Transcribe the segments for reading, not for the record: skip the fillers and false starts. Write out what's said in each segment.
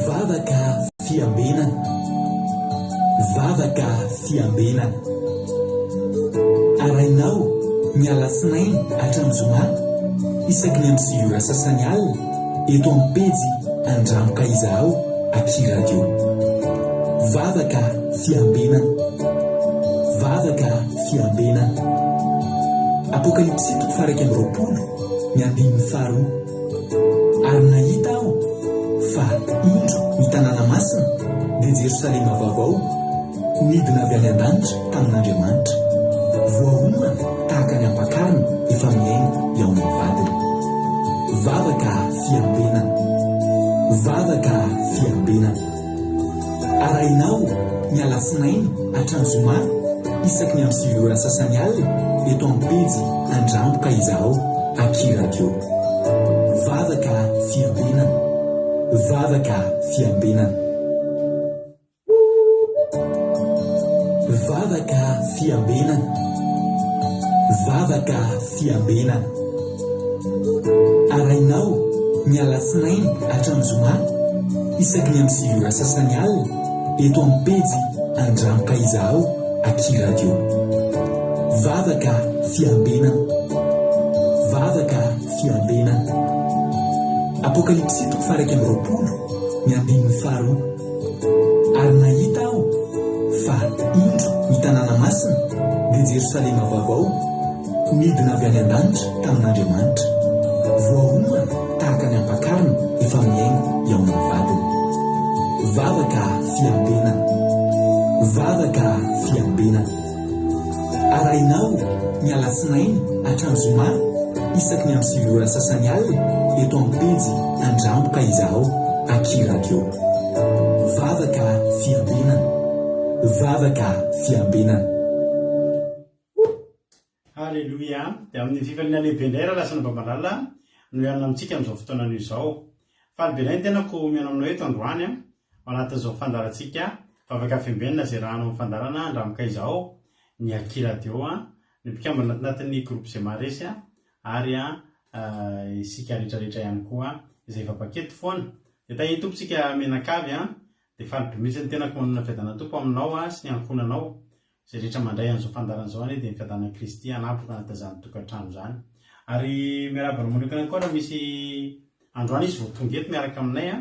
Vavaka fiambenana. Vavaka fiambenana. Arainao ny alatsinainy hatramin'ny zoma isaky ny amin'ny 6 ora sasany alina eto amin'ny pejy Andramoka Izaho Aky Radio. Vavaka fiambenana. Vavaka fiambenana. Apokalipsy 1:20 ny 15. Ary nahita aho fa indro ny tanàna masina dia Jerosalema vaovao nidina avy any an-danitra tamin'Andriamanitra, voahomana tahaka ny ampakarina efa miaina eo amin'ny vadiny. Vavaka fiambenana. Vavaka fiambenana. Arainao ny alatsinainy hatramin'ny zoma isaky ny amin'ny 6 ora sasany alina eto amin'ny pejy Andramoka Izaho Aky Radio. Vavaka fiambenana. Vavaka fiambenana. Vavaka fiambenana. Vavaka fiambenana. Arainao ny alatsinainy hatramin'ny zoma isaky ny amin'ny 6 ora sasany alina eto amin'ny pejy Andramoka Izaho Aky Radio. Vavaka fiambenana. Vavaka fiambenana. Apokalipsy 1:20 ny 15. Ary nahita aho fa indro ny tanàna masina dia Jerosalema vaovao nidina avy any an-danitra tamin'Andriamanitra, voahomana tahaka ny ampakarina efa miaina eo amin'ny vadiny. Vavaka fiambenana. Vavaka fiambenana. Arainao ny alatsinainy hatramin'ny zoma isaky ny amin'ny 6 ora sasany alina eto amin'ny pejy Andramoka Izaho Aky Radio. Vavaka fiambenana. Vavaka fiambenana. Halleluja. Dia amin'ny fifaliana lehibe indray raha lasana babalala no ianona amintsika amin'izao fotoana izao. Falibenay ny tenako miana aminao eto androany anatin'izao fandarantsika vavaka fiambenana izay raha hanao fandarana Andramoka Izaho ny Aky Radio ny mpikambana anatin'ny groupe izay maresy ary isika rehetrarehetra ihany koa izay vapaketo foana. Dia tahitompsika menakavy dia falibemetsy ny tenako manana fiadana tompo aminao sy ny ankonanao izay rehetra mandray an'izao fandarana izao dia ny fiadana Kristy anapoka anatazany tokantrano izany. Ary miarabana manokana koa raha misy androany izy vao tonga eto miaraka aminay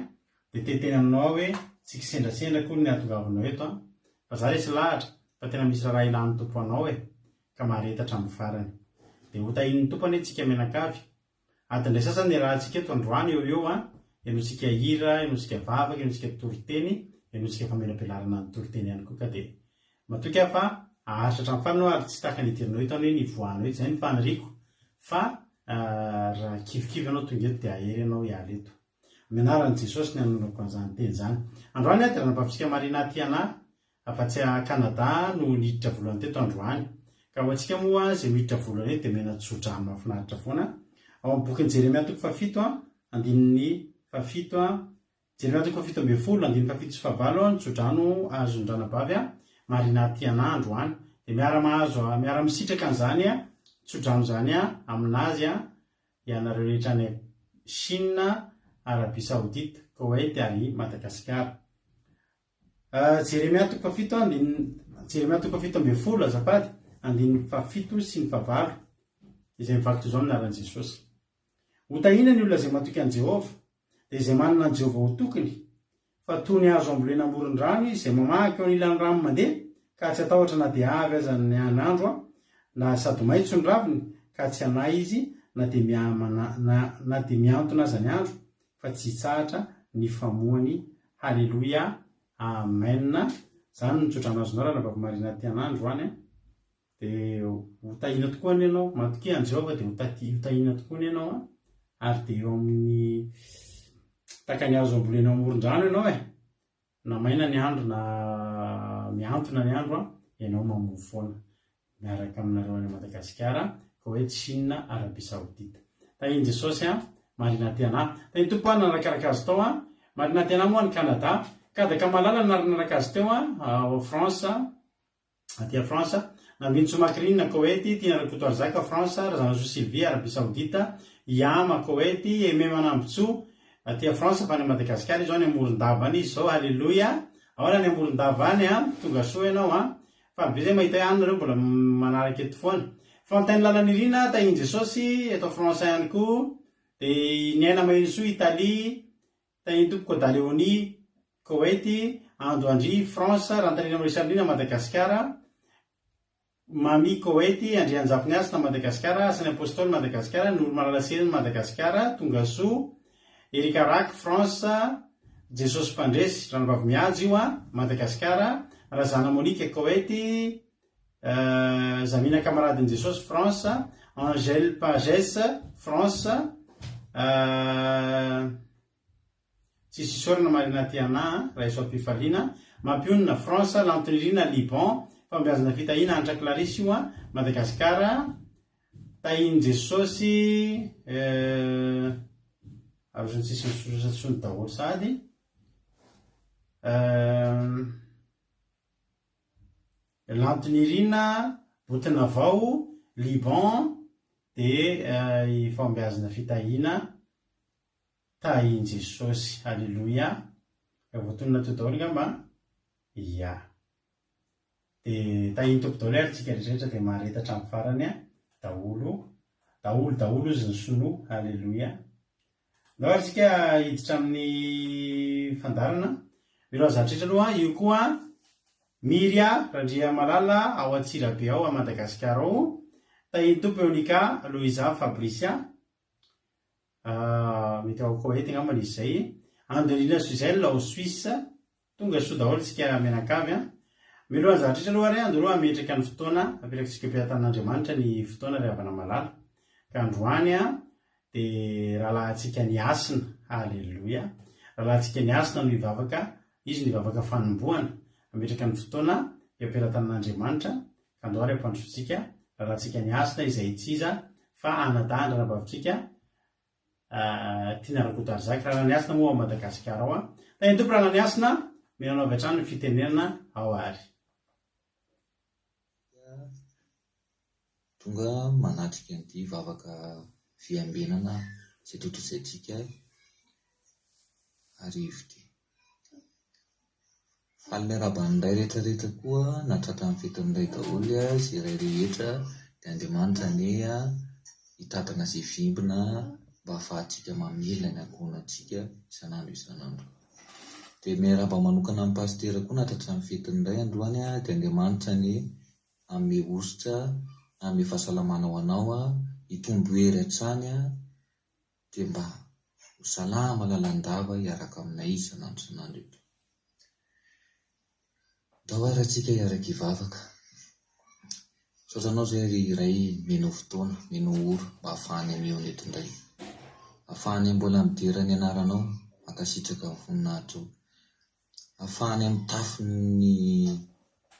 dia teteny aminao hoe tsika sendrasendra koa ny atongavanao eto fa za resy lahatra fa tena misy raha ilan'ny tompo anao ka maharetatra amin'ny farany. Dia ho tahin'ny tompony tsika menakavy adindray sasany raha tsika eto androany eo enosika hira, enosika vavaka, enosika toriteny, enosika famelapelarana ny toriteny ihany koa. Ka dia matoka fa aharitra hatramin'ny farany ary tsy tahaka ny itirinao eto hoe ny voanao eto izay ny faniriko fa raha kivikivy anao tonga eto dia ahery anao hiala eto. Amenaran'i Jesosy ny anonako an'izany teny izany. Androany dia ranapafisika marina ty anahy afa-tsy Kanada no niditra voalohany teto androany. Ka ho antsika moa izay miditra voalohany eto dia mena tsotra amin'ny mahafinaritra foana. Ao amin'ny bokin'i Jeremia 7:7, Jeremia 7:7, ny tsodrano azon-dranabavy marina ty anahy androany. Dia miara misitraka an'izany tsodrano izany aminazy ianareo rehetra any Chine, Arabie Saoudite, Koweït ary Madagasikara. Jeremia 7:7 azafady 7 sy 7 izay mivaky toy izao minaran'i Jesosy. Ho tahina ny olona izay matoky an'i Jehovah dia izay manana an'i Jehovah ho tokony fa toy ny azo ambolena amoron-drano izay mamaky eo anilan'ny rano mandeha ka tsy atahotra na dia avy aza ny andro na sady maitso ny raviny ka tsy hanay izy na dia miantona aza ny andro fa tsy hitsahatra ny famoany. Halleluja. Amen. Izany ny tsodrano azonao raha navavy marina ty anahy androany dia ho tahina tokoa ny ianao matoky an'i Jehovah dia ho tahina tokoa ny ianao ary dia eo amin'ny takany azo ambolena amoron-drano ianao na maina ny andro na miantona ny andro ianao mamovo foana miaraka aminareo any Madagasikara, Koweït, Chine, Arabie Saoudite. Tahin'i Jesosy marina ty anahy. Tahiny tompo nanakaraka azy tao marina ty anahy moa ny Canada ka daka malala nanaraka azy teo France aty France nambinitso makrina Koweït, Tianarakoto Arzaka France, Razanazo Sylvie Arabie Saoudite, Yama Koweït, Eme Manambitso atia France fa ny Madagasikara izy ao ny amoron-davany izy zao alleloia ao ny amoron-davany tonga soa ianao fa be zay mahita ihany nareo mbola manaraka eto foana fa ntainy lalany irina tahiny Jesosy eto France ihany koa dia niaina maheno soa Italie tahiny tompoko Daleoni Koweït Andoandry France rantarina Maurisalina Madagasikara Mami Koweït Andrianjapony asina Madagasikara asany apôstôly Madagasikara Noro Malalaseriny Madagasikara tonga soa Erika Rak France Jesosy Mpandresy ranovavy mihajo io Madagasikara Razana Monique Koweït Zamina Camaradiny Jesosy France Angèle Pages France tsisy isorana Marina Tiana Raiso Pifalina Mampionina France Lantonirina Liban fambiazana fitahina Antra Clarisse io Madagasikara tahiny Jesosy ary tsisy misony daholo sady Lantonirina Botinavao Liban dia fambiazana fitahina tahiny Jesosy alleloia voatonina to daholo ngamba ia dia tahiny tompo daholo ary tsika rehetrarehetra dia maharetatra amin'ny farany daholo izy ny sono alleloia ndao ary tsika hiditra amin'ny fandarana milo azatritra aloha io koa Miria Randria Malala ao Atsirabe ao a Madagasikara ao tahiny tompo Eonika Loisa Fabricia mety ao Koweït ngamba izy zay Andelina Suzelle ao Suisse tonga soa daholo tsika mianakavy milo azatritra aloha ary andro ametraka ny fotoana apetrakatsika mpiatan'Andriamanitra ny fotoana ravana malala ka androany dia rahalahantsika ny asina alleloia rahalahantsika ny asina no hivavaka izy ny hivavaka fanombohana ametraka ny fotoana ampiaratan'Andriamanitra ka andro ary ampandrosotsika rahalahantsika ny asina izay tsy iza fa anadahana rahabavitsika tiana rakotary raha ny asina moa ao Madagasikara ao tahiny tompo raha ny asina milanao avy hatrany ny fitenenana ao ary tonga manatrika an'ity vavaka fiambinana izay totozaitsika arivo ty faly araban'iray rehetrarehetra koa natratra amin'ny fetin'iray daholo izay iray rehetra dia Andriamanitra ny hitatana izay vimbina mba ahafahantsika mamela ny ankohonantsika isanandro dia miaraba manokana amin'ny pastera koa natratra amin'ny fetin'iray androany dia Andriamanitra ny ame ositra ame fahasalamana ho anao hitombo hery hatrany dia mba ho salama lalandava hiaraka aminay isanandro eto dao ary atsika hiaraka hivavaka saozanao zay iray mino fotoana mino oro mba ahafahany amiony eto indray ahafahany mbola miderany anaranao ankasitraka amin'ny voninahitra ahafahany amin'ny tafiny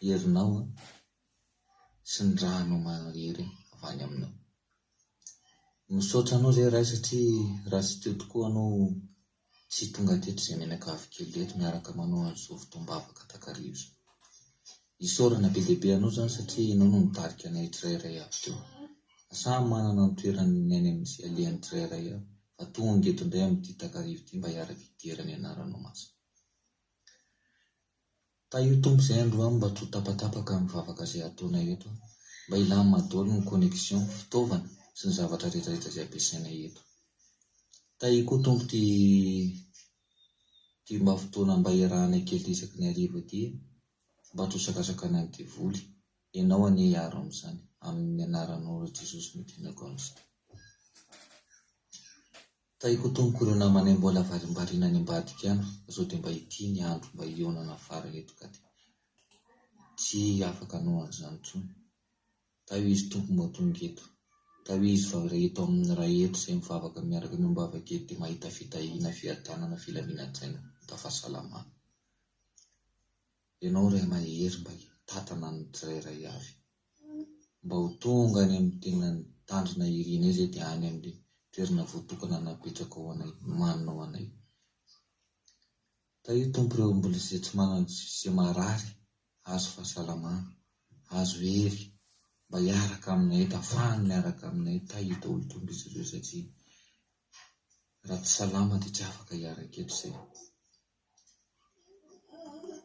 herinao sy ny rahanao mahery avy any aminao misaotra anao zay ray satria raha sy teo tokoa anao tsy tonga teto izay menakavy kely eto miaraka manao an'izao fotoam-bavaka takarivo isaorana be lehibe anao zany satria ianao no nitarika anay tsirairay avy teo samy manana ny toerany ny any amin'izay alehany tsirairay fa tonga eto indray amin'ity takarivo ity mba hiaraka hiderany anaranao masina io tompo izay androany mba to tapatapaka amin'ny vavaka izay ataonay eto mba ilany madolo ny connexion fitaovana sy ny zavatra rehetrarehetra izay ampiasainay eto io koa tompo ty mba fotoana mba iarahanay kely isaky ny arivo aty mba tosakasakana an'ity voly ianao any hiaro amin'izany amin'ny anaranao Jesosy midinako amin'izay io koa tompo ireo namanay mbola varimbariana any ambadika any sao dia mba ity ny andro mba hionana afara eto ka tsy afaka anao an'izany intsony io izy tompo mba tonga eto io izy fa eto amin'ny ray eto izay mivavaka miaraka mimbavaka eto dia mahita fitahina fiatanana filaminantsaina tafahasalamana ianao ray mahery mba hitatana ny tsirairay avy mba ho tonga any amin'ny tena tandrina irina izay dia any amin'ny toerana voatokana napetraka ao anay manao anay io tompo ireo mbola izay tsy manana izay marary azo fahasalamana azo hery mba hiaraka aminay ahafahany miaraka aminay io daholo tompo izy ireo satria raha tsy salama dia tsy afaka hiaraka eto izay.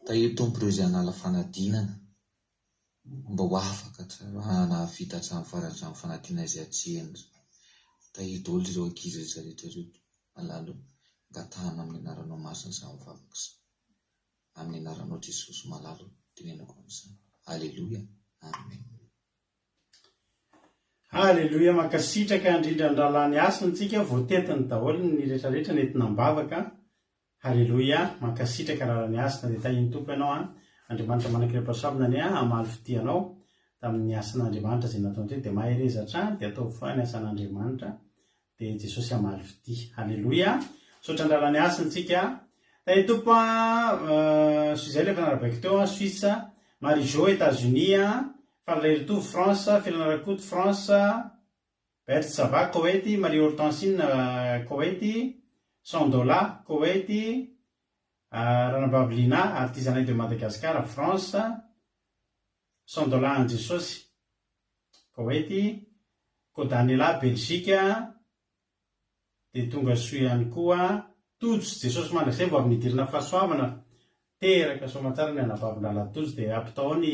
Tahio tompo ireo izay hanala fanadinana mba ho afaka nahavita hatramin'ny farany izany fanadinana izay atsihana. Tahio daholo ireo ankizy rehetra ireo malalo ngatahana amin'ny anaranao masina izany mivavaka izany. Amin'ny anaranao Jesosy malalo tenenako amin'izany. Aleloia. Amen. Aleloia. Mankasitraka indrindra andralany asiny tsika voatetiny daholo ny rehetrarehetra nentina mbavaka. Aleloia. Mankasitraka andralany asina dia tahiny tompo ianao Andriamanitra manankiram-pahasoavana ny hamaly fitianao tamin'ny asan'Andriamanitra izay nataony teo dia maherezatra dia atao fa ny asan'Andriamanitra dia Jesosy hamaly fity. Aleloia. Sotra andralany asiny tsika tahiny tompo izay ilay fanarabaiko teo Suisse, Marie-Jo États-Unis, Falery France, Filanarakoto France, Bert Sava Koweït, Marie Hortensine Koweït, $100 Koweït, Ranabavlina artisanat de Madagascar France, $100 Anjesosy Koweït, Kodanela Belgique, dia tonga soa ihany koa Tojo Jesosy mandrakizay vao avy nidirina fahasoavana teraka somatsara ny anabavina Latojo dia ampitao ny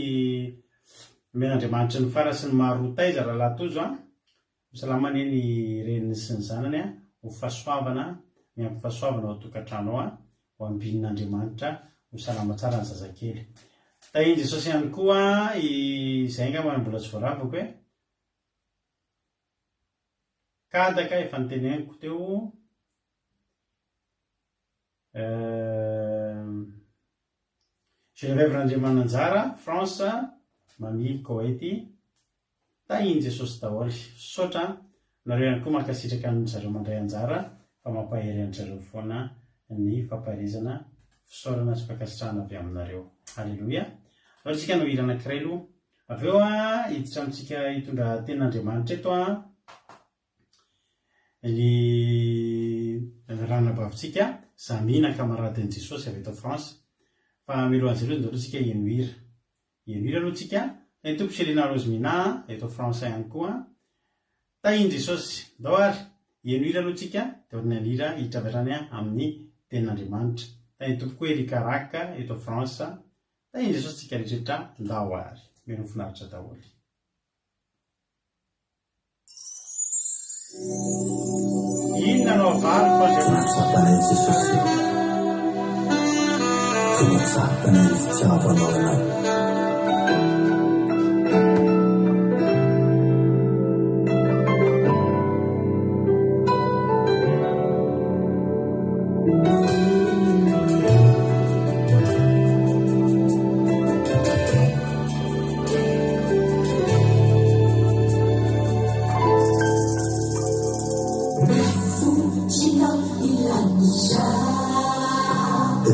men'Andriamanitra ny fara sy ny marotaiza raha Latojo misalamana ny reniny sy ny zanany ho fahasoavana miampy fahasoavana ao tokantrano ho ambinin'Andriamanitra ho salama tsara ny zazakely. Tahiny Jesosy ihany koa izay angamba mbola tsy voaravako hoe kadaka efa niteneniko teo Geneviève Andriamananjara France, Mamily Koweït. Tahiny Jesosy daholo. Sotra nareo ihany koa mankasitraka ny zareo mandray anjara fa mampahery anjareo foana ny fampaharizana fisaorana sy fankasitrahana avy aminareo. Aleloia. Ao tsika no hira anankiray aloha. Avy eo hiditra amintsika hitondra ten'Andriamanitra eto ny ranabavintsika Zamina kamaradin'i Jesosy avy eto France. Fa milohan'izy ireo ndalo tsika hihira aloha tsika ny tompo Selina Rozmina eto France ihany koa. Tahiny Jesosy dao ary hihira aloha tsika dia ordina hira hitraverany amin'ny ten'Andriamanitra. Tahiny tompo koa Erika Raka eto France. Tahiny Jesosy tsika rehetrarehetra ndao ary meno finaritra daholo. Inona no avariko Andriamanitra Finatsapana ny fitiavanao anao.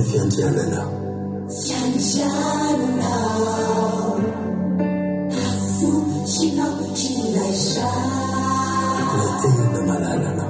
Fiandiananao tena malalanao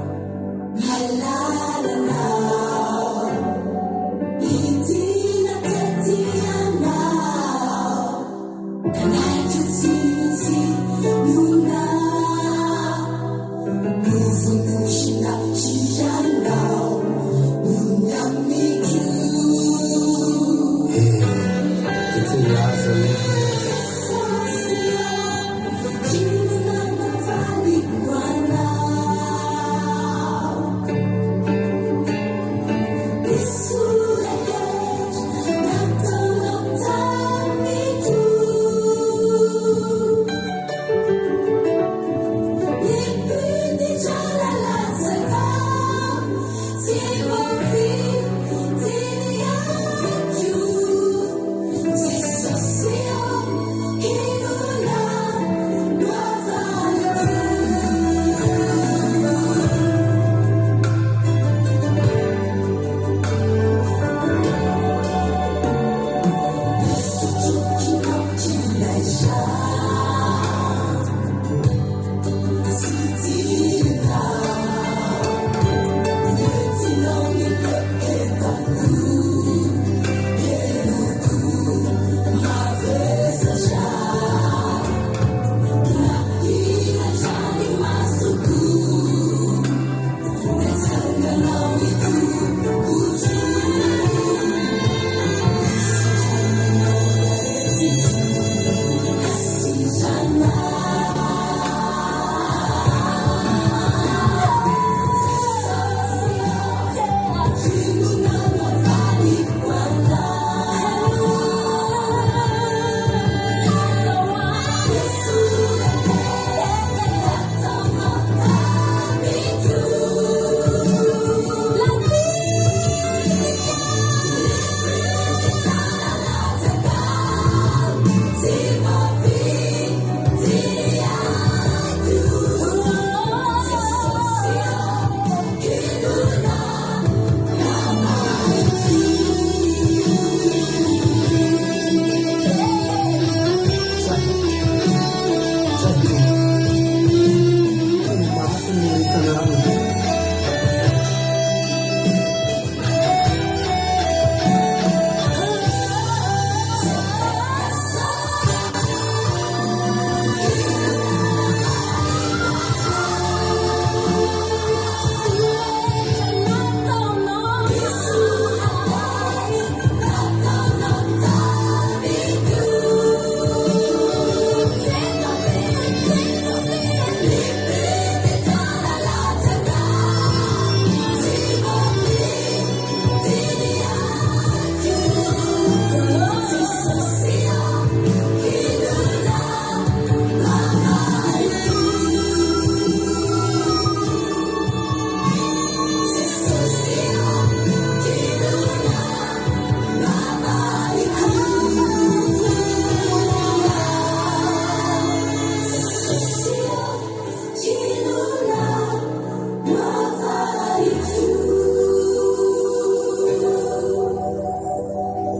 See you.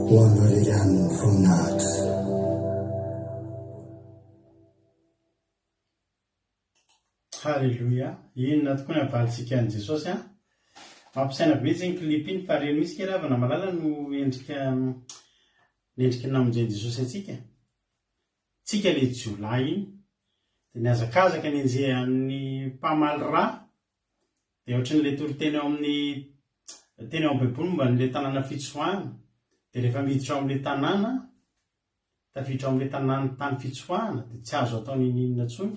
wonder again from that. Halleluja. Inona tokoa ny avalintsika an' Jesosy a. Mampisaina mihitsy ny klipy iny fa reny misy kely avana malala no endriky namonjeny Jesosy atsika. Tsika le jiolahy iny dia niazakazaka ny enjeha amin'ny mpamaly rà dia ohatran'ilay toriteny ao amin'ny teny ao am-baiboly momba n'ilay tanàna fitsoahana. Dia rehefa miditra ao amin'ilay tanàna, tafiditra ao amin'ilay tany fitsoahana dia tsy azo atao ninina intsony.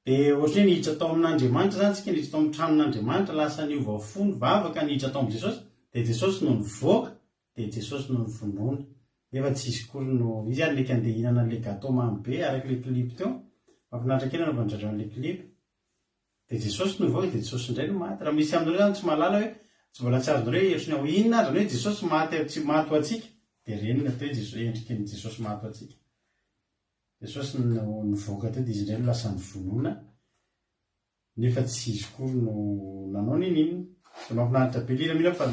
Dia ohatran'ny niditra tao amin'Andriamanitra zany tsika, niditra tao amin'ny tranon'Andriamanitra, lasa niova fo ny vavaka niditra tao amin'ny Jesosy, dia Jesosy no nivoaka, dia Jesosy no nivonoana. Nefa tsy izy kory no izy ary leka andeha hihinana an'ilay gâteau mamy be araka ilay klipy teo. Mahafinaritra kely na vandradraan'ilay klipy. Dia Jesosy no nivoaka, dia Jesosy indray no maty. Raha misy amin'ireo zany tsy mahalala hoe tsy mbola tsy azonareo heritry hoe inona ary hoe Jesosy maty tsy maty ho antsika. Dia reny no atao hoe endriky ny Jesosy maty ho antsika. Jesosy no nivoaka teo dia izy indray no lasa nivonoana. Nefa tsy izy kory no nanao ninina. Dia mahafinaritra be lilamina fa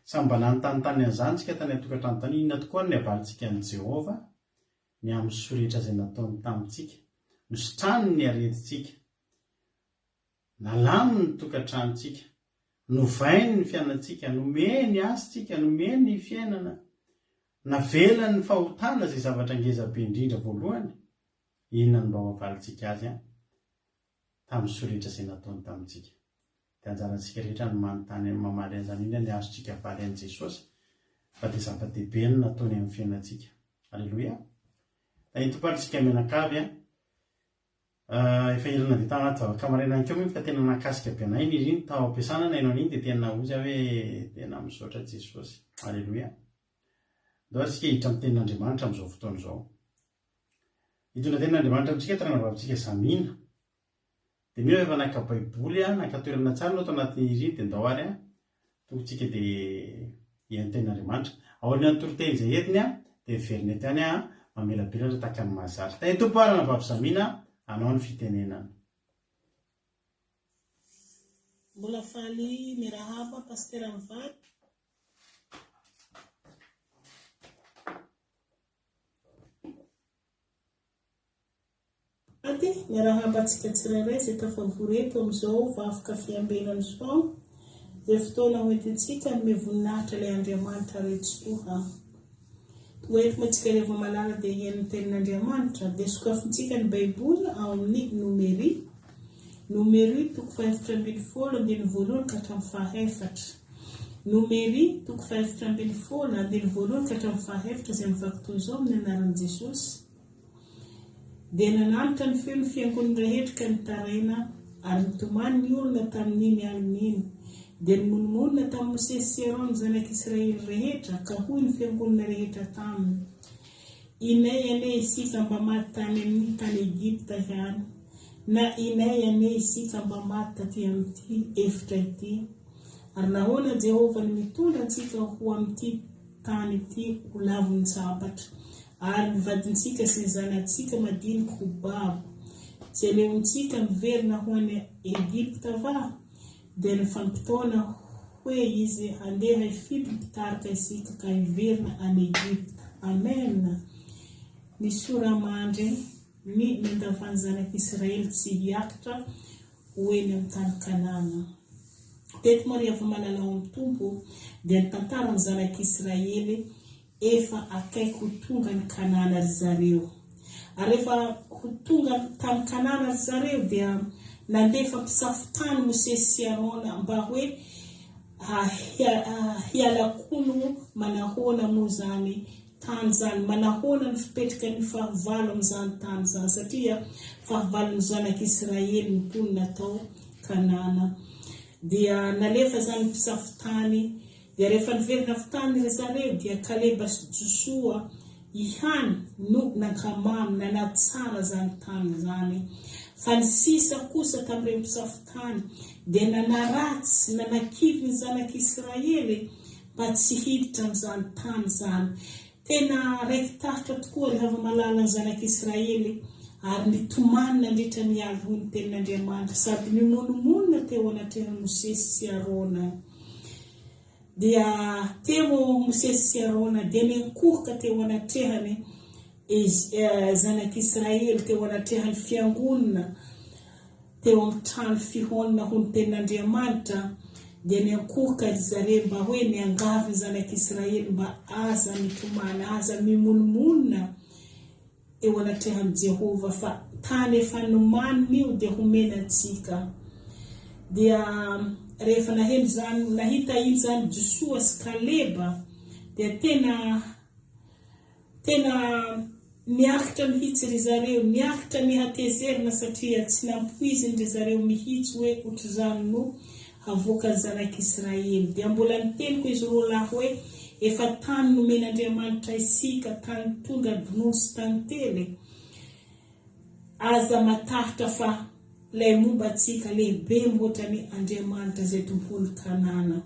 samy mba nanontany an'izany tsika tany an-tokantrano tany. Inona tokoa ny avalintsika an' Jehovah ny amin'ny sorehetra izay nataony tamintsika. Nositrany ny aretintsika, nalamy ny tokantranontsika, novainy ny fiainantsika, nomeny ny asintsika, nomeny ny fiainana, navelany ny fahotana izay zavatra ngeza be indrindra voalohany. Inona ny mba ho avalintsika azy tamin'ny sorehetra izay nataony tamintsika. Dia anjarantsika rehetra ny manontany mamaly an'izany inona ny azontsika avaly an'i Jesosy, fa dia zava-dehibe ny nataony amin'ny fiainantsika. Halleloja. Iny tompatritsika mianakavy efa irana dia tao anaty vavaka-maraina keo moa fa tena nakasika be anay izy iny tao ampiasana nainao an'iny dia tena ozy hoe tena misaotra Jesosy. Halleloja. Ndao atsika hiditra amin'ny tenin'Andriamanitra amin'izao fotoana izao. Hitondra tenin'Andriamanitra amintsika tena vavintsika zamina. Dia mino efa naka baiboly naka toerana tsara no atao anatin'ny iriny dia ndao ary tongotsika dia hihaino tenin'Andriamanitra. Aoriana ny toriteny izay entiny dia verina tany mamelabelatra tahaka ny mahazary. Tany tompo arana vavy zamina anao ny fitenenana. Mbola faly mirahaba pastera mivady. Mirahaba antsika tsirairay izay tafavoreto amin'izao vafoka fiambenana izao. Izay fotoana hoentintsika ny voninahitra ilay Andriamanitra retsotoha. Hoentina antsika rehefa malala dia hihaino ny tenin'Andriamanitra dia sokafintsika ny baiboly ao amin'ny Nomery toko 5:7 ka hatramin'ny 7. Nomery toko 5:7 ka hatramin'ny 7 izay mivaky toy izao amin'ny anaran'i Jesosy. Dia nananitra ny feo ny fiangonany rehetra ka nitaraina ary nitomany ny olona tamin'iny alin'iny. Dia nimonimolina tamin'ny Mosesy sy Aron ny zanak'Israely rehetra ka hoy ny fiangonana rehetra taminy. Inay ane isika mba maty tany amin'ny tany Egipta ihany, na inay ane isika mba maty taty amin'ity efitra ity. Ary nahoana Jehova ny mitondra antsika ho amin'ity tany ity ho lavon'ny sabatra. Ary nivadintsika sy ny zanantsika madinika ho babo. Tsy aleontsika miverina ho any Egipta va? Dia nifampitaona hoe izy handeha hifidy mpitarika isika ka hiverina any Egipta. Amen. Ny soramandry ny nandavany zanak'Israely tsy hiakatra ho eny amin'ny tany Kanana. Teto moa rehefa manana ao amin'ny tompo dia ny tantaran'ny zanak'Israely efa akaiky ho tonga ny Kanana ry zareo. Ary rehefa ho tonga tamin'ny Kanana ry zareo dia nandefa mpisafitany Mosesy sy Arona mba hoe hialakono manahona moa zany tany zany, manahona ny fipetraka ny fahavalo amin'izany tany zany, satria fahavalon'ny zanak'Israely ny mponina tao Kanana. Dia nalefa zany mpisafitany. Dia rehefa niverina fitany ry zareo dia Kaleba sy Josua ihany no nankamamy nanatsara zany tany zany. Fa ny sisa kosa tamin'ireo mpisafitany dia nanaratsy nanakivy ny zanak'Israely mba tsy hiditra amin'izany tany zany. Tena raiky taritra tokoa rehefa malala ny zanak'Israely ary nitomany nandritra ny aly ho ny tenin'Andriamanitra sady nimonimolina teo anatrehan'i Mosesy sy Arona. dia temo Mosesy dia nenkoka teo anatrehany zanak'Israely teo anatrehany fiangonana teo amin'ny trano fihonana ho ny tenin'Andriamanitra, dia nenkoka zareo mba hoe niangavy ny zanak'Israely mba aza mitomana, aza mimonimonna eo anatrehany Jehova, fa tany efa nomaniny io dia homenantsika. Dia rehefa nahita iny zany Josua sy Kaleba, dia tena niakitra mihitsy ry zareo, niakitra nihatezerina satria tsy nampoiziny ry zareo mihitsy hoe ohatr'izany no havoaka ny zanak'Israely. Dia mbola niteniko izy roalahy hoe efa tany nomen'Andriamanitra isika, tany tonga dono sy tantely, aza matahitra fa lay momba tsika lehibe motrany Andriamanitra zay tompony Kanana.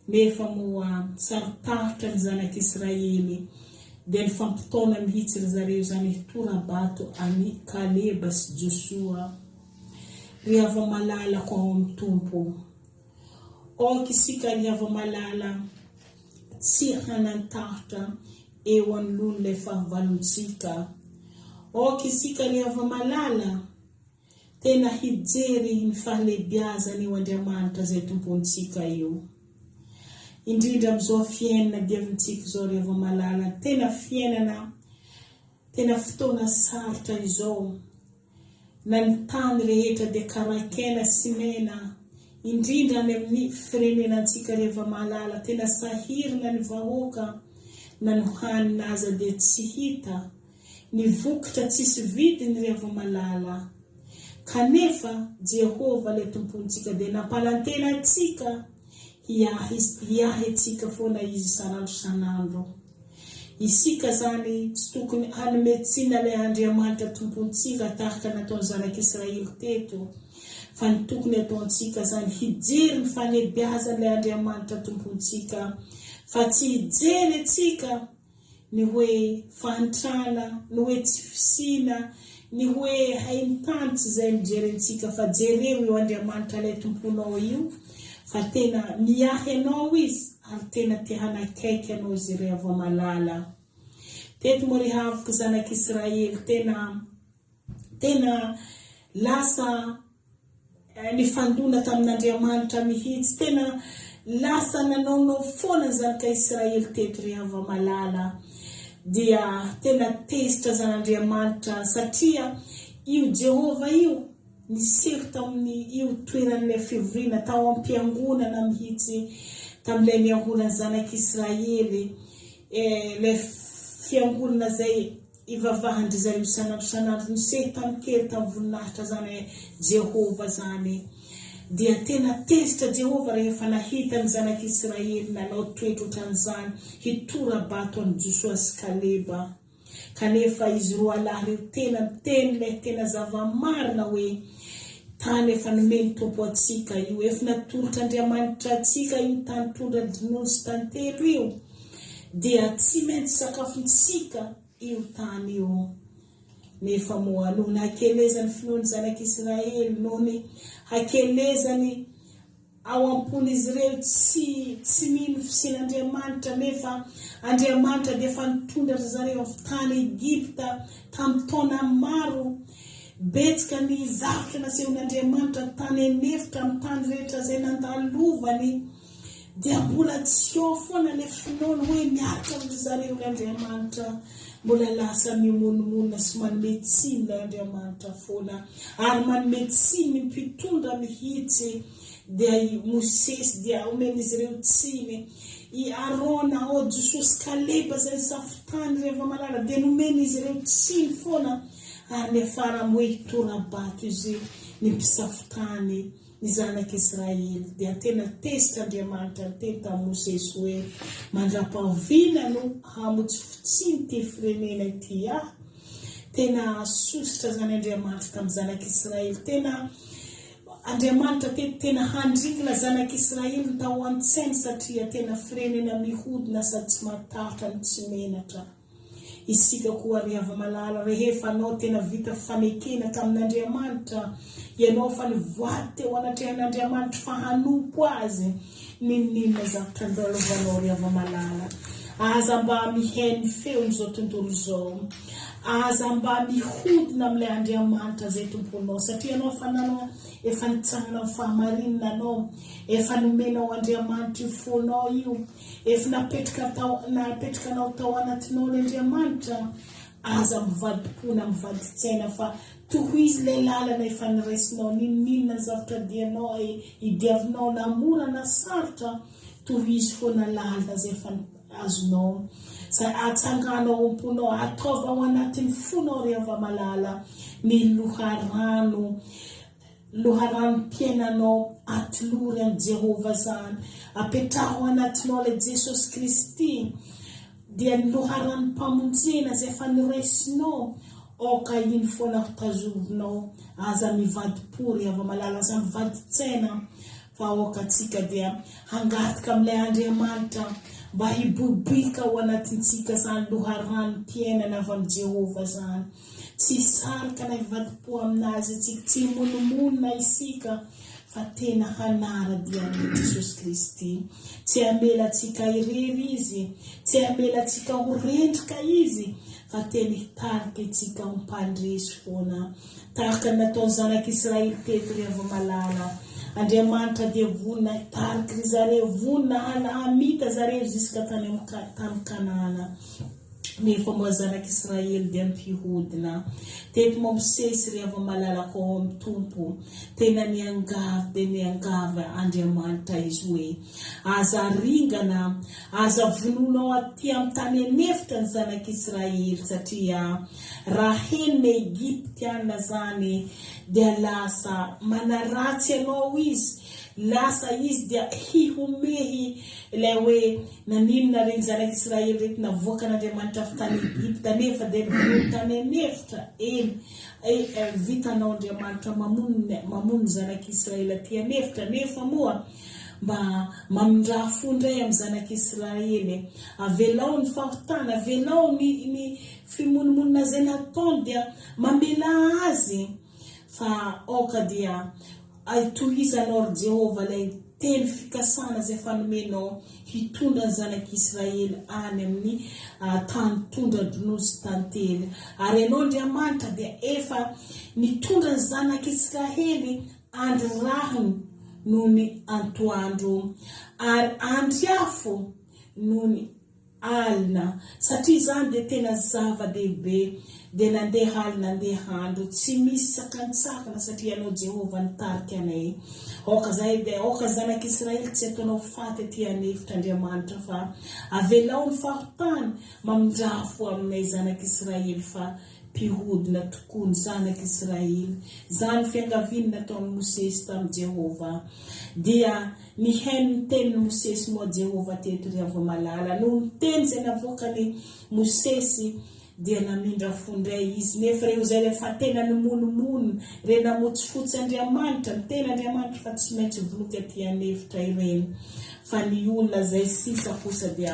Nefa moa saritahitra ny zanak'Israely, dia nifampitaona mihitsy ry zareo zany tora-bato any Kaleba sy Josua. Ry hava-malala ko ao amin'ny tompo, aoka isika ry hava-malala tsy hanantahitra eo anoloany ilay fahavalontsika. Aoka isika ry hava-malala tena hijery ny fahalebiazany eo Andriamanitra zay tompontsika io. Indrindra amin'izao fiainana diavintsika izao ry hava-malala, tena fiainana, tena fotoana sarotra izao, na ny tany rehetra dia karakena sy mena, indrindra ny amin'ny firenenantsika ry hava-malala, tena sahirana ny vahoaka, na ny hanina aza dia tsy hita, ny vokatra tsisy vidiny ry hava-malala. Kanefa Jehova le tompontsika dia nampalantena antsika hiahy antsika foana izy sanandro. Isika zany tsy tokony hanometsina ilay Andriamanitra tompontsika tahaka nataony zanak'Israely teto, fa ny tokony ataontsika zany hijery ny fahalebiazan'ilay Andriamanitra tompontsika, fa tsy hijery antsika ny hoe fahantrana, ny hoe tsy fisina, ny hoe haintany tsy zay mijery antsika, fa jereo io Andriamanitra ilay tomponao io, fa tena miahy anao izy, ary tena te hanakaiky anao izy ry hava-malala. Teto moa ry havoko zanak'Israely, tena lasa nifandona tamin'Andriamanitra mihitsy, tena lasa nanaonao foana zanak'Israely teto ry hava-malala, dia tena tezitra zan'Andriamanitra satria io Jehova io niseho tamin'ny io toeran'ilay fivoriana tao am-piangonana mihitsy tamin'ilay niahorany zanak'Israely, ilay fiangonana zay ivavahany zareo sanandro niseho tamin'ny kely tamin'ny voninahitra zany Jehova zany. Dia tena tezitra Jehova rehefa nahita ny zanak'Israely nanao toetra ohatran'izany hitora-bato any Josua sy Kaleba. Kanefa izy roa lahy tena miteny ilay tena zava-marina hoe tany efa nomeny tompo atsika io, efa natolotra Andriamanitra atsika io tany tondra dinono sy tantelo io, dia tsy maintsy sakafontsika io tany io. Nefa moa noho ny hakelezany finoany zanak'Israely, noho ny hakelezany ao ampon'izy ireo tsy mino fisin'Andriamanitra, nefa Andriamanitra dia efa nitondra zareo avy tany Egypta tamin'ny taona maro, betsaka ny zavatra nasehon'Andriamanitra tany anefitra amin'ny tany rehetra zay nandalovany, dia mbola tsy ao foana ilay finoany hoe miaraka amin'ny zareo l'Andriamanitra, mbola lasa mimonimona sy manome tsiny ilay Andriamanitra foana, ary manome tsiny ny mpitondra mihitsy. Dia Mosesy dia omen'izy ireo tsiny, i Arona ao Josua sy Kaleba zay safitany ry hava-malala, dia nomen'izy ireo tsiny foana, ary ny afara hoe hitora-bato izy ny mpisafitany ny zanak'Israely. Dia tena tezitra Andriamanitra teny tamin'ny Mosesy hoe mandra-pahaviana no hamotsy fitsiny ty firenena ity. Tena sositra zany Andriamanitra tamin'ny zanak'Israely, tena Andriamanitra tena handringana zanak'Israely tao an-tsainy satria tena firenena mihodina sady tsy matahatra ny tsy menatra. Isika koa ry hava-malala, rehefa anao tena vita fanekena tamin'Andriamanitra, ianao fa nivoady teo anatrehan'Andriamanitra fa hanompo azy, ninona zavatra androlovanao ry ava-malala. Aza mba miheny feo n'izao tontolo zao. Aza mba mihodina amin'ilay Andriamanitra zay tomponao, satria anao fananao efa nitsangana amin'ny fahamarinana anao, efa nomenao Andriamanitra io fonao io, efa napetraka anao tao anatinao l'Andriamanitra. Aza mivadi-pona mivadi-tsaina fa tohizy ilay lalana efa niraisinao, ninona zavatra dianao idiavinao na mora na sarotra, tohizy foana lalana zay efa azonao. Sa atsanganao omponao, ataova ao anatin'ny fonao ry ava-malala ny loharano-piainanao atolory amin'ny Jehova zany. Apetraho anatinao le Jesosy Kristy dia ny loharano-pamonjena zay efa niraisinao, oka iny foana hitazovinao. Aza mivadi-po ry ava-malala, aza mivadi-tsaina fa oka tsika dia hangatika amin'ilay Andriamanitra mba hibobika ao anatintsika zany loharano-piainana avy amin'ny Jehova zany. Tsy sarika na hivadi-po aminazy tsika, tsy monomonina isika, fa tena hanara dian'ny Jesosy Kristy. Tsy amelantsika irery izy, tsy amelantsika horendrika izy, fa tena hitarika itsika ho mpandresy foana. Tahaka nataony zanak'Israely teto ry ava-malala, Andriamanitra dia vonina hitarika ry zareo, vonina hamita zareo ziska tany amin'ny Kanana. Nefa moa zanak'Israely dia mpihodina. Teto moa misesy ry ava-malala ko amin'ny tompo, tena niangavy dia niangava Andriamanitra izy hoe aza ringana, aza vononao aty amin'ny tany anefitra ny zanak'Israely, satria raha heny Egyptiana zany dia lasa manaratsy anao izy, lasa izy dia hihomehy ilay hoe naninona regny zanak'Israely rehetra navoaka n'Andriamanitra avy tany Egypta, nefa dia tany anefitra. Vitanao Andriamanitra mamono zanak'Israely aty anefitra, nefa moa mba mamindraha fondray amin'ny zanak'Israely, avelao ny fahotana, avelao ny fimonomonina zay nataony dia mamela azy. Fa oka dia tohizanao ry Jehova lay teny fikasana zay fanomenao hitondra ny zanak'Israely any amin'ny tany tondra-dronosy tantely. Ary ianao Andriamanitra dia efa nitondra ny zanak'Israely andro rahiny noho ny antoandro, ary andriafo noho ny alina, satria zany dia tena zava-dehibe dia nandeha alina nandeha andro, tsy misy sakantsakana satria ianao Jehova nitarika anay. Oka zay dia oka zanak'Israely tsy ataonao faty aty anefitra Andriamanitra, fa avelao ny fahotana mamindrafo aminay zanak'Israely, fa mpihodina tokoa ny zanak'Israely. Zany fiangaviana nataon'ny Mosesy tamin'ny Jehova, dia ny hainy tenin'ny Mosesy moa Jehova teto ry ava-malala, noho ny teny zay navoaka ny Mosesy dia namindra fondray izy. Nefa reo zay rehefa tena nimonomonina, re namotsifotsy Andriamanitra, ny tena Andriamanitra, fa tsy maintsy vonoky aty anefitra ireny. Fa ny olona zay sisa kosa dia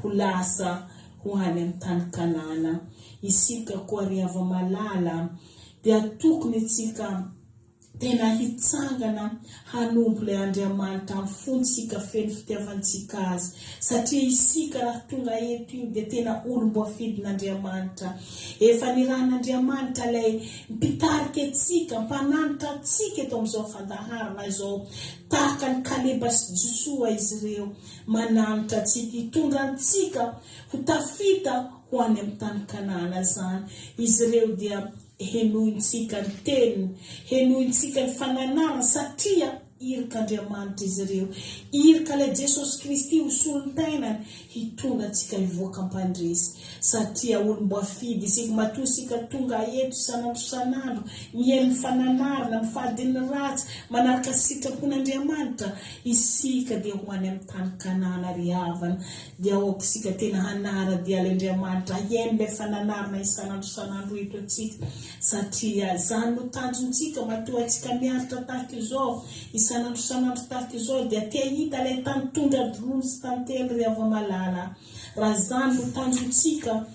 ho lasa ho any amin'ny tany Kanana. Isika koa ry ava-malala dia tokony itsika tena hitsangana hanompo ilay Andriamanitra amin'ny fontsika feno fitiavantsika azy, satria isika raha tonga eto io dia tena olom-boafidin'Andriamanitra. Efa niran'Andriamanitra ilay mpitarika itsika, mpananitra atsika eto amin'izao fandaharana izao, tahaka ny Kaleba sy Josua izy ireo mananitra atsika, hitondra antsika ho tafita ho any amin'ny tany Kanana zany. Izy ireo dia henointsika ny teniny, henointsika ny fananana, satria irik'Andriamanitra izy ireo, irika ilay Jesosy Kristy ho solon-tainany hitondra antsika hivoaka mpandresy, satria olom-boafidy isika, matoa isika tonga eto sanandro mihaino fananarana, mifadiny ratsy manaraka sitrapon'Andriamanitra, isika dia ho any amin'ny tany Kanana ry havana. Dia oka isika tena hanara dia Andriamanitra hihaino ilay fananarana isanandro eto atsika, satria zany no tanjontsika matoa antsika miaritra tahaka izao isanandro tahaka izao dia te hita ilay tany tondra roa sy tany telo ry avy malala. Raha zany no tanjontsika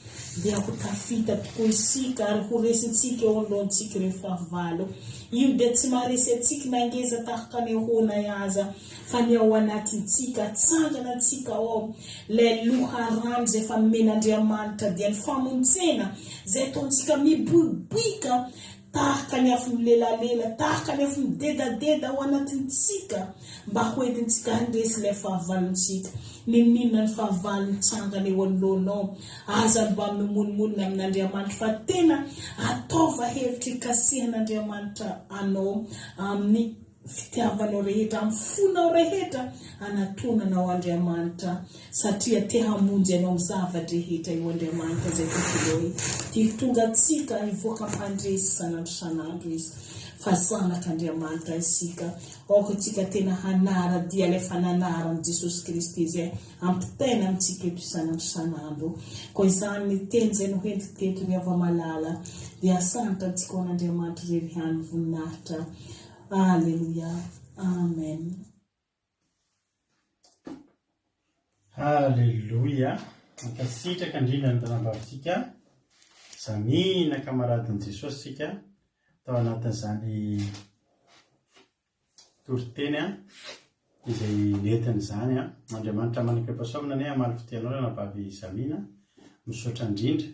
dia ho tafita tokoa isika ary ho resintsika eo alohantsika rehefa valo. Io dia tsy maharesy antsika nangeza tahaka ny ahoana aza fa ny ao anatintsika atsangana antsika ao ilay loharano izay fanomen'Andriamanitra dia ny famontsena izay ataontsika miboiboika tahaka ny afo milelalela, tahaka ny afo midedadeda ao anatintsika mba hoentintsika handresy ilay fahavalontsika. Ninona ny fahavalony tsangana eo anoloanao aza mba mimonomonina amin'Andriamanitra fa tena ataova hevitra ikasihan'Andriamanitra anao amin'ny fitiavanao rehetra, amin'ny fonao rehetra anatonanao Andriamanitra satria te hamonjy ianao amin'ny zavatra rehetra eo Andriamanitra izay tokoa tia tonga antsika hivoaka mpandresy sanandro izy fa zanak'Andriamanitra isika. Aoka antsika tena hanara-dia ilay fananaran'i Jesosy Kristy izay ampitaina amintsika eto sanandro. Koa izany ny teny izay nohenty teto ry avy malala dia asantatra antsika ho an'Andriamanitra irery ihany voninahitra. Alleluia. Amen. Alleluia. Mankasitraka indrindra ny tanambavitsika zamina kamaradin'i Jesosy sika tao anatin'izany toriteny izay netiny izany Andriamanitra manaka-pahasaomana ny amaly fitianao ranavavy zamina misaotra indrindra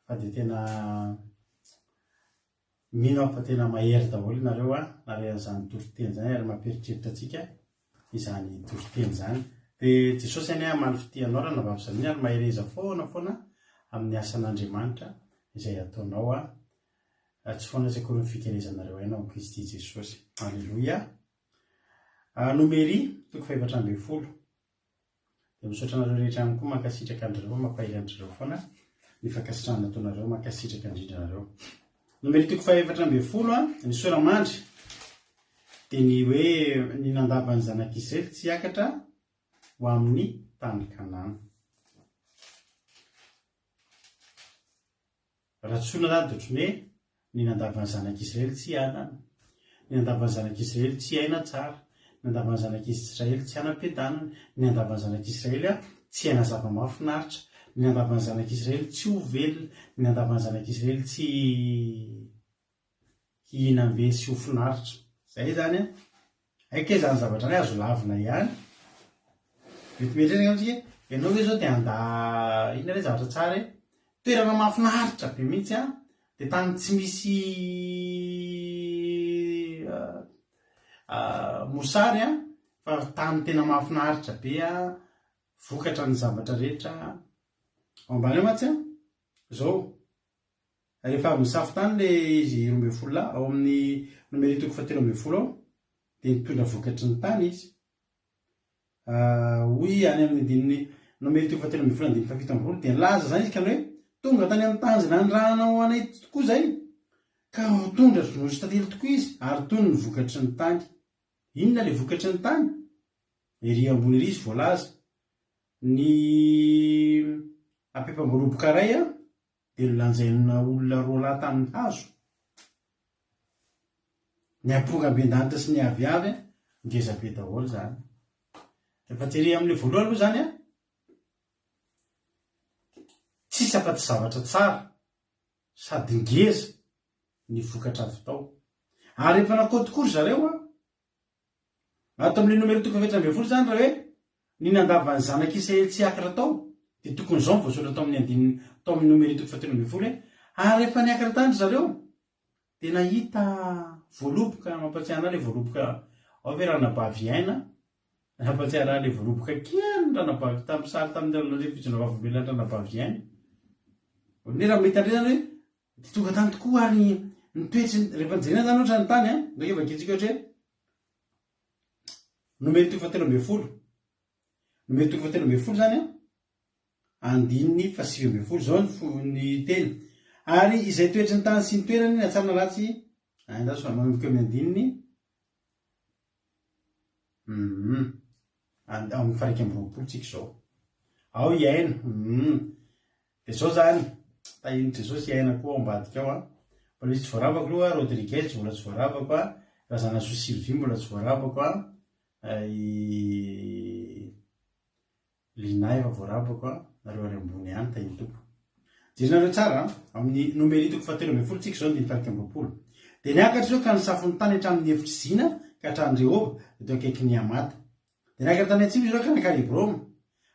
fa dia tena mino fa tena mahery daholo nareo narehan'izany toriteny izany ary mamperitreritra antsika izany toriteny izany. Dia Jesosy any amaly fitianao ranavavy zamina ary mahereza foana amin'ny asan'Andriamanitra izay ataonao tsy foana tsy akory ny fitenezanareo ianao amin'ny Kristy Jesosy. Alleluia. Nomery 212 dia misaotra anareo rehetra ihany koa mankasitraka anareo mampahay anareo foana ny fankasitrahana nataonareo mankasitraka indrindra nareo. Nomery 212 ny soramandry dia ny hoe ny nandavan'ny zanak'Israely tsy hiakatra ho amin'ny tany Kanana. Ratsona zany dia ohatrany hoe ny nandavan'ny zanak'Israely tsy hianana, ny nandavan'ny zanak'Israely tsy haina tsara, ny nandavan'ny zanak'Israely tsy hanam-piadanana, ny nandavan'ny zanak'Israely tsy haina zava-mahafinaritra, ny nandavan'ny zanak'Israely tsy ho velona, ny nandavan'ny zanak'Israely tsy hihinam-be sy ho finaritra. Zay zany aika zany zavatra ny azo lavina ihany. Metimety amintsika ianao hoe zao dia inona re zavatra tsara toerana mahafinaritra be mihitsy dia tany tsy misy mosary fa tany tena mahafinaritra be vokatra ny zavatra rehetra ao ambany matsy zao rehefa misafo tany le izy 12 ao amin'ny nomery 13 dia nitondra vokatry ny tany izy hoy any amin'ny dininy nomery 13 dia nilaza zany izy ka hoe tonga tany amin'ny tanjona ny rahanao anay tokoa zay ka tondra nosy tantely tokoa izy ary tony ny vokatry ny tany. Inona le vokatry ny tany? Ery ambony ery izy voalaza ny apepam-boroboka ray dia nolanjaina olona roa lahy tamin'ny hazo, ny amponga ben-danitra sy ny aviavy ngeza be daholo zany. Efa tery amin'ilay voalohany moa zany tsisy afa-tsy zavatra tsara sady ngeza ny vokatra avy tao. Ary efa nakotokory zareo ato amin'ilay nomery 13 zany raha hoe ny nandavan'ny zanak'Israely tsy hiakatra tao dia tokony izao mivoasoratra tao amin'ny andininy tao amin'ny nomery 13 ary efa niakatra tany zareo dia nahita voaloboka mampatsiahana ilay voaloboka ao ve ranabavy aina nampatsiahana ilay voaloboka kely ranabavy tamin'ny sary tamin'ny fijona vavolombelona ranabavy aina. Ny raha mahita andreny zany hoe tonga tany tokoa ary nitoetry rehefa jerena zany ohatra ny tany ndraiky vakintsika ohatra hoe nomery 13 nomery 13 zany andininy 7 zao ny teny ary izay toetry ny tany sy ny toerany natsarana ratsy andaso manomboka amin'ny andininy amin'ny 20 tsika zao ao iaina dia zao zany tahiny Jesosy iaina koa ao ambadika ao mbola izy tsy voaravako aloha Rodriguez mbola tsy voaravako Razana soa Sylvie mbola tsy voarabako a. Lina efa voarabako a. Nareo ary ambony any tahitoko. Jerinareo tsara amin'ny nomeritiko 7 tsika zao 9 dia niakatra zao ka nisafon'ny tany hatramin'ny efitra zina ka hatramin'ny Rehoba teo akaiky Niamata. Dia niakatra tany atsimo zao ka nakary Hebroma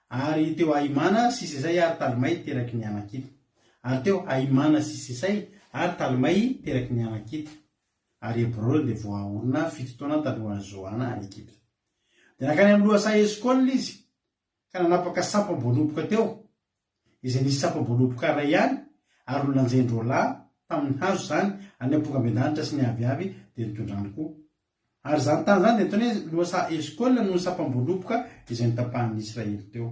ary teo Aimana sy Sesay ary Talmay teraky ny Anakita. Ary teo Aimana sy Sesay ary Talmay teraky ny Anakita. Ary Hebrona dia voahorona 7 taona talohan'ny Joana any Egypta. Dia nakany amin'ny loha say esikôla izy ka nanapaka sapam-boaloboka teo izay nisy sapam-boaloboka ray ihany ary nolanjaindro lahy tamin'ny hazo zany any ampongambendanitra sy ny aviavy dia nitondrany koa. Ary zany tany zany dia ntaony hoe loha esikôla noho ny sapam-boaloboka izay nitapahan'ny Israely teo.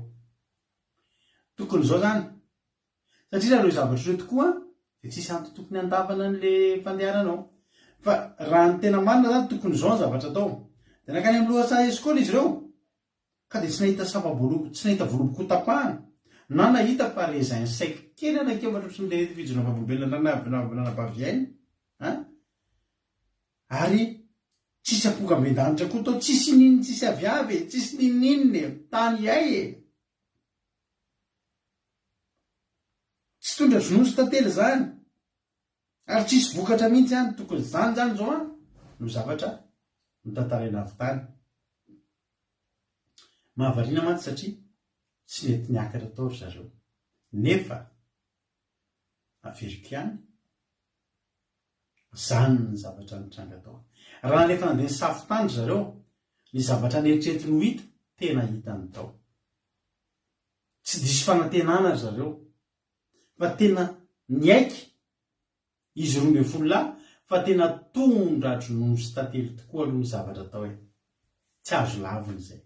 Tokony zao zany satria raha ireo zavatra ireo tokoa dia tsisy anto tokony andavana an'le fandehananao. Fa raha ny tena marina zany tokony zao ny zavatra atao. Dia nakany amin'ny loha esikôla izy ireo ka dia tsy nahita sapam-boaloboka, tsy nahita voaloboka ho tapahana. Na nahita fa rezainy saiko kely anakeo mahatrotry n'le fijona vavolombelona nanabaviainy. Ary tsisy ampongambendanitra koa tao, tsisy ninny, tsisy aviavy, tsisy ninninny, tany iay e. Tsy tondra dronosy tantely zany. Ary tsisy vokatra mihitsy zany, tokony zany zao no zavatra notantaraina avy tany. Mahavariana mantsy satria tsy nety niakatra tao ry zareo. Nefa averiko ihany zany ny zavatra nitranga tao. Raha nefa nandeha nisafo tany zareo, ny zavatra neritreretiny ho hita tena hitany tao. Tsy diso fanantenana ry zareo, fa tena niaiky izy 12 lahy, fa tena tondra dronono sy tantely tokoa aloha ny zavatra tao e. Tsy azo laviny izay.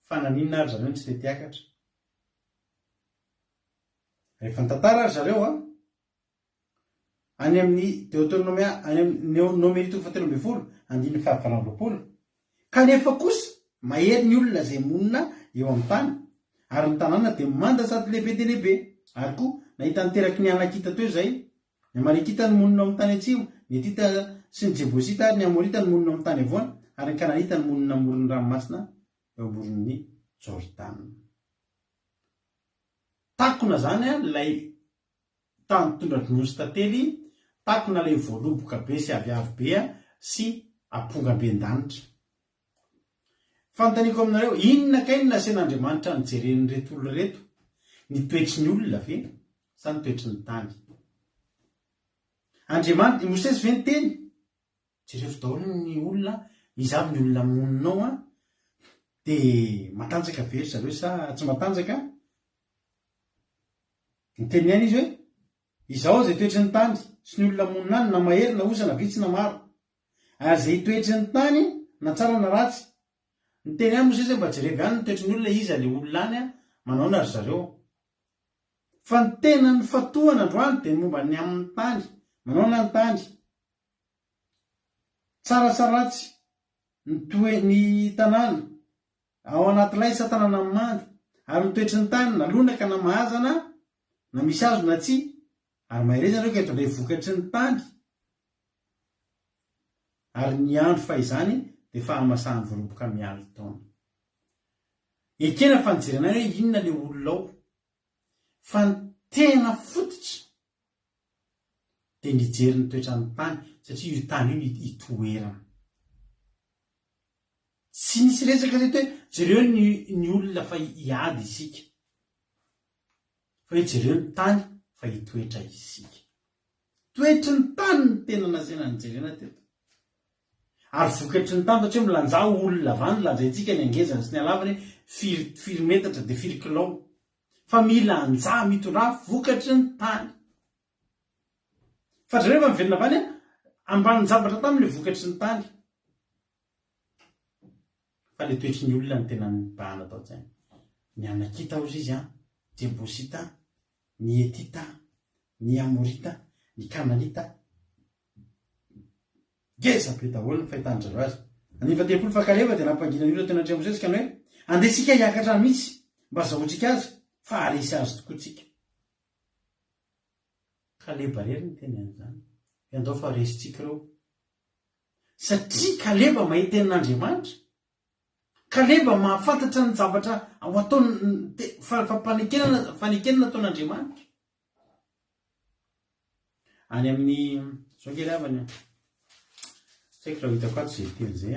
Fa naninona ary zareo tsy nety hiakatra. Rehefa nitantara ary zareo any amin'ny Deutéronomia, any amin'ny Nomerito 7 andiny fahavalambopolo. Kanefa kosa mahery ny olona izay monina eo amin'ny tany, ary ny tanàna dia manda sady lehibe dia lehibe. Ary koa nahita niteraky ny Anakita teo izay, ny Amalekita ny monina amin'ny tany atsimo, ny Hitita sy ny Jebosita ary ny Amorita ny monina amin'ny tany avoana, ary ny Kananita ny monina amoron'ny ranomasina eo amoron'ny Jordana. Takona zany ilay tany tondra dronono sy tantely, takona ilay voaloboka be sy aviavy be sy ampongambendanitra. Fanontaniako aminareo, inona kay no nasen'Andriamanitra nijereny reto olona reto? Ny toetry ny olona ve sa ny toetry ny tany? Andriamanitra, i Mosesy ve niteny? Jereo daholo ny olona, izavy ny olona moninao dia matanjaka very zareo sa tsy matanjaka? Niteny ihany izy hoe, izao izay toetry ny tany sy ny olona monina any, na mahery na osa na vitsy na maro. Ary izay toetry ny tany na tsara na ratsy. Niteny ihany Mosesy mba jerevy ihany ny toetry ny olona, iza ilay olona any manao na ry zareo. Fa ny tena ny fatohana androany dia momba ny amin'ny tany, manao na ny tany. Tsara sa ratsy ny tanàna ao anatilay sa tanàna mando, ary ny toetry ny tany na lonaka na mahazana na misy azo na tsy, ary maherezana ireo ka eto ilay vokatry ny tany. Ary ny andro fa izany dia fahamasahan'ny voaloboka mialy taona. Ekena fa nijerena hoe inona ilay olona ao, fa ny tena fototra dia nijery ny toetra ny tany, satria io tany io hitoerana. Tsy nisy resaka reto hoe jereo ny olona fa hiady isika, fa hoe jereo ny tany fa hitoetra isika. Toetry ny tany ny tena nasena nijerena teto. Ary vokatry ny tany satria milanja olona avany, lanjaintsika ny angezany sy ny alavany, firy metatra dia firy kilao. Fa milanja mitondra vokatry ny tany. Fa zareo efa miverina avany ambany zavatra tamin'ilay vokatry ny tany. Fa ilay toetry ny olona ny tena nibahana tao zany. Ny Anakita ozy izy Jebosita, ny Hitita, ny Amorita, ny Kananita. Geza be daholo ny fahitany zareo azy. Any 30 dia nampangina ny olona tena andrea Mosesy ka ny hoe andesika hiakatra mihitsy mba zahoantsika azy, fa aresy azy tokoatsika. Ka lebarery ny teny an'izany. Andao fa aresintsika ireo satria Kaleba mahita tenin'Andriamanitra. Kaleba mahafantatra ny zavatra ao ataony fanekenana ataon'Andriamanitra. Any amin'ny zao kely avany saiko raha hitako ato izay teny izay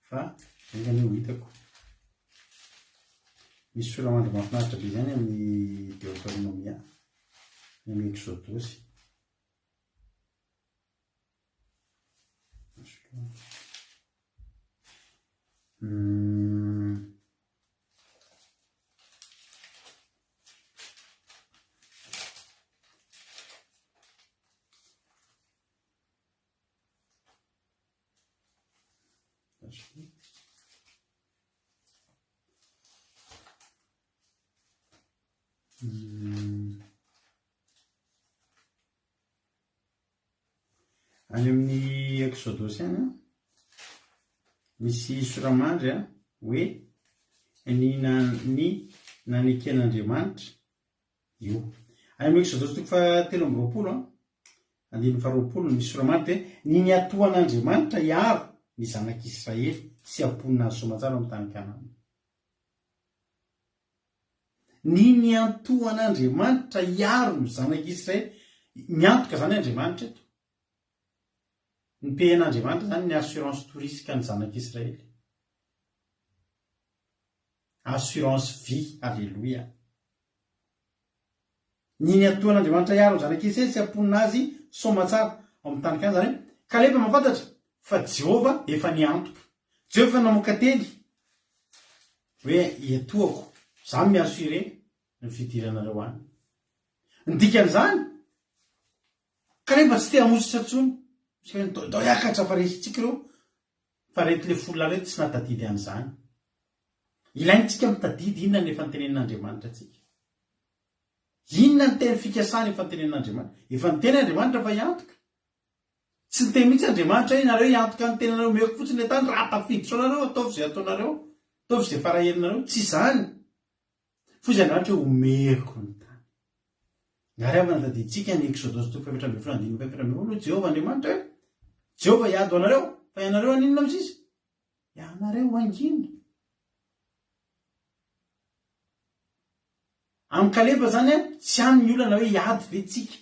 fa zay no hitako. Misy solamandry mahafinaritra be izany amin'ny Deutéronomia, amin'ny Exodosy. Any amin'ny Exodosy any misy soramandry hoe ny naneken'Andriamanitra io. Any amin'ny Exodosy 3:20 andiny 20 misy soramandry hoe ny atoan'Andriamanitra hiaro ny zanak'Israely sy amponina azy soamatsara amin'ny tany Kanana. Ny atoan'Andriamanitra hiaro ny zanak'Israely, miantoka zany Andriamanitra eto. Ny pehen'Andriamanitra zany ny assurance touristique ny zanak'Israely. Assurance vie, alléluia. Ny atoan'Andriamanitra hiaro ny zanak'Israely sy amponina azy soamatsara amin'ny tany Kanana zany. Kaleba mahafantatra fa Jehova efa niantoka. Jehova efa namoaka teny hoe etoako, zany miassuré ny fidiranareo any. Ny dikan'izany Kaleba tsy te hamonjy intsony. Dao hiakatra fa resitsika ireo fa reto le folona reto tsy natadidy an'izany. Ilaintsika mitadidy inona ny efa nitenen'Andriamanitra atsika. Inona ny teny fikasana efa nitenen'Andriamanitra. Efa niteny Andriamanitra fa hiantoka. Tsy niteny mihitsy Andriamanitra nareo hiantoka ny tenanareo meko fotsiny le tany raha tafiditra anareo ataovy izay ataonareo, ataovy izay faraherinareo. Tsy izany. Fozy Andriamanitra omeko ny tany. Ngary avy natadiditsika ny Exodosy 3:20 Jehova Andriamanitra hoe Jehova hiado anareo fa ianareo aninona amin'izay? Ianareo angina. Amin'ny Kaleba zany tsy hany ny olana hoe hiady ve tsika,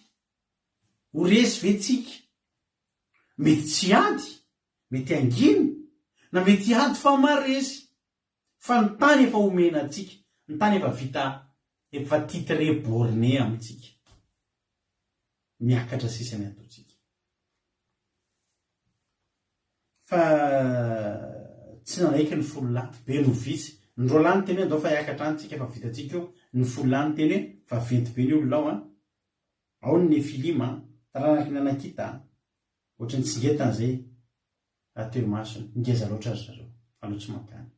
ho resy ve tsika. Mety tsy hiady, mety angina, na mety hiady fa maresy. Fa ny tany efa omena atsika, ny tany efa vita, efa titré borné amintsika. Miakatra sisany ataotsika. Fa tsy nanaiky ny folo lahy be no visy. Ny roa lahy ny teny hoe andao fa hiakatra antsika efa vitatsika io. Ny folo lahy ny teny hoe fa venty be ny olona ao ao ny Nefilima, taranaky ny Anakita, ohatrany tsy ngetana zay ateo masony, ngeza loatra azy zareo, aloha tsy makany.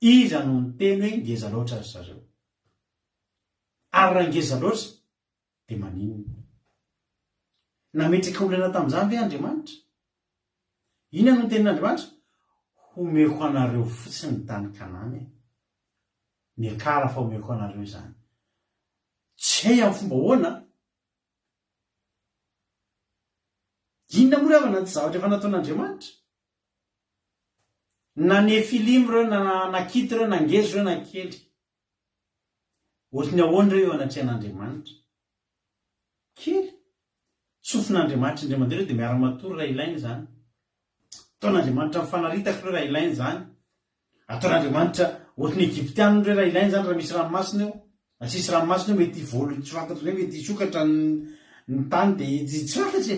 Iza no ny teny hoe ngeza loatra azy zareo. Ary raha ngeza loatra dia maninona? Nametraka olana tamin'izany ve Andriamanitra? Inona no tenin'Andriamanitra? Homeko anareo fotsiny ny tany Kanana. Niekara fa homeko anareo izany. Tsy hay amin'ny fomba hoana. Inona moa ravana ny zavatra efa nataon'Andriamanitra? Na Nefilimy ireo, na Anakita ireo, na ngeza ireo, na kely. Ohatrany ahoana ireo eo anatrehan'Andriamanitra? Kely. Tsofin'Andriamanitra indray mandeha ireo dia miara-matory raha ilainy izany. Ataon'Andriamanitra mifanaritaka ireo raha ilainy izany. Ataon'Andriamanitra ohatrany Egyptianina ireo raha ilainy izany raha misy ranomasina eo. Asisy ranomasina eo mety volo tsy fantatra hoe mety hisokatra ny tany dia tsy fantatra.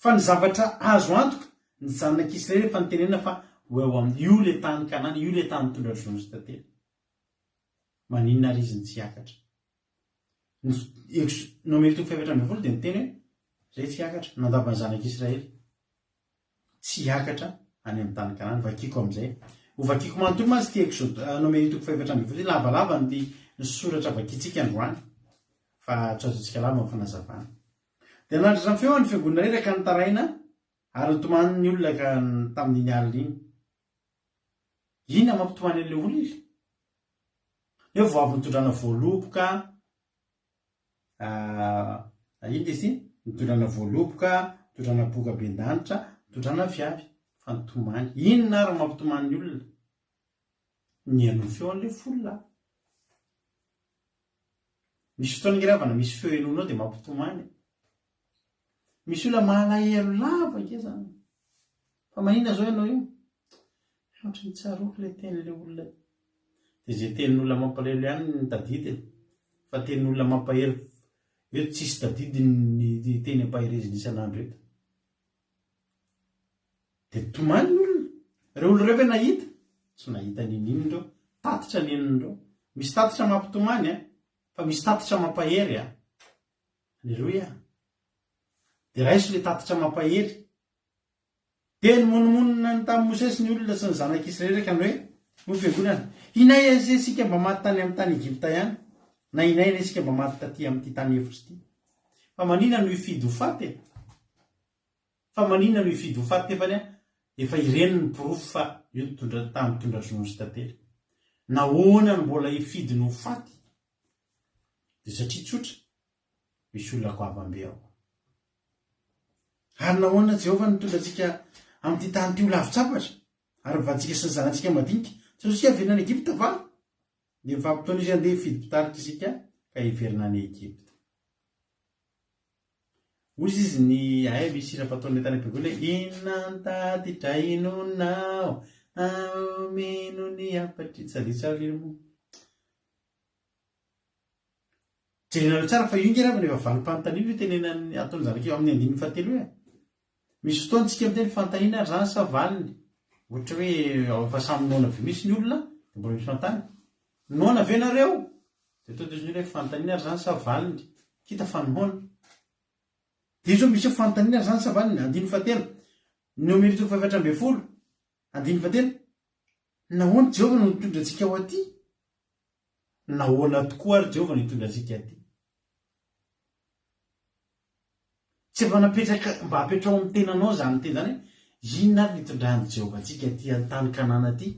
Fa ny zavatra azo antoka ny zanak'Israely efa nitenena fa ho eo amin'ny io le tany Kanana, io le tany tondra ry Zonzy tantely. Maninona ary izy ny tsy hiakatra? Nomeny 3:20 dia niteny hoe zay tsy hiakatra nandava ny zanak'Israely. Tsy hiakatra any amin'ny tany Kanana. Vakiko amin'izay. Ho vakiko manontolo mantsy ty nomeny 3:20 lavalava ny soratra vakitsika androany. Fa tsy azotsika lava amin'ny fanazavana. Dia nandratra feo ny fiangonana reraka ny taraina ary notomany ny olona ka tamin'iny alina iny. Inona mampitomany an'ilay olona izy? Hoe vao avy nitondrana voaloboka ino izy ity? mitondrana voaloboka, mitondrana boka ben-danitra, mitondrana viavy. Fa nitomany. Inona ary mampitomany ny olona? Ny haino feo an'ilay fololahy. Misy fotoana ngiravana misy feo enonao dia mampitomany. Misy olona malahelo lava zany. Fa maninona zao ianao io? Ohatran'ny tsaroako ilay tenin'ilay olona. Dia izay tenin'olona mampalahelo ihany ny tadidiny. Fa tenin'olona mampahero eto tsisy tadidy ny teny ampahireziny isan'andro eto. Dia tomany ny olona. Ireo olona ireo nahita? Tsy nahita ninino ireo. Tatitra ninino ireo. Misy tatitra mampitomany fa misy tatitra mampahery Alleluia. Dia raiso ilay tatitra mampahery. Teny monomonina ny tamin'ny Mosesy ny olona sy ny zanak'Israely ka hoe ho fiangonana. Inay isika mba maty tany amin'ny tany Egypta ihany, na inay isika mba maty taty amin'ity tany efitra ity. Fa maninona no hifidy ho faty? Fa maninona no hifidy ho faty tefany efa ireny ny porofo fa io tamin'ny tondratry nosy tantely. Nahoana no mbola hifidy no ho faty? Dia satria tsotra misy olona goavambe ao. Ary nahoana Jehovah nitondratsika amin'ity tany ty ho lavitsapatra ary mivantsika sy ny zanantsika madinika satria hiverina any Egypta va? Dia mifampitoana izy andeha hifidy mpitarika isika ka hiverina any Egypta. Ozy izy ny misy hira fataon'ny tany am-piangonana inona ntatitra inonao ameno ny apatry sady tsara moa. Jerena tsara fa io ngeravana efa valim-panontaniana io tenenany ataony zanak'io amin'ny andininy fahatelo io. Misy fotoana tsika miteny fanontaniana ary zany savaliny. Ohatra hoe efa samy noana be misy ny olona dia mbola misy fanontany. Noana ve nareo? Dia toa izy hoe fanontaniana ary zany savaliny. Kita fa noana. Dia izy misy fanontaniana ary zany savaliny. Andininy fahatelo. Nomeri 720. Andininy fahatelo. Nahoana Jehovah no nitondra antsika ho aty? Nahoana tokoa ary Jehovah no nitondra antsika aty? Tsy efa napetraka mba hapetrao amin'ny tenanao zany teny zany hoe inona ary nitondrahan'i Jehovah antsika aty amin'ny tany Kanana aty?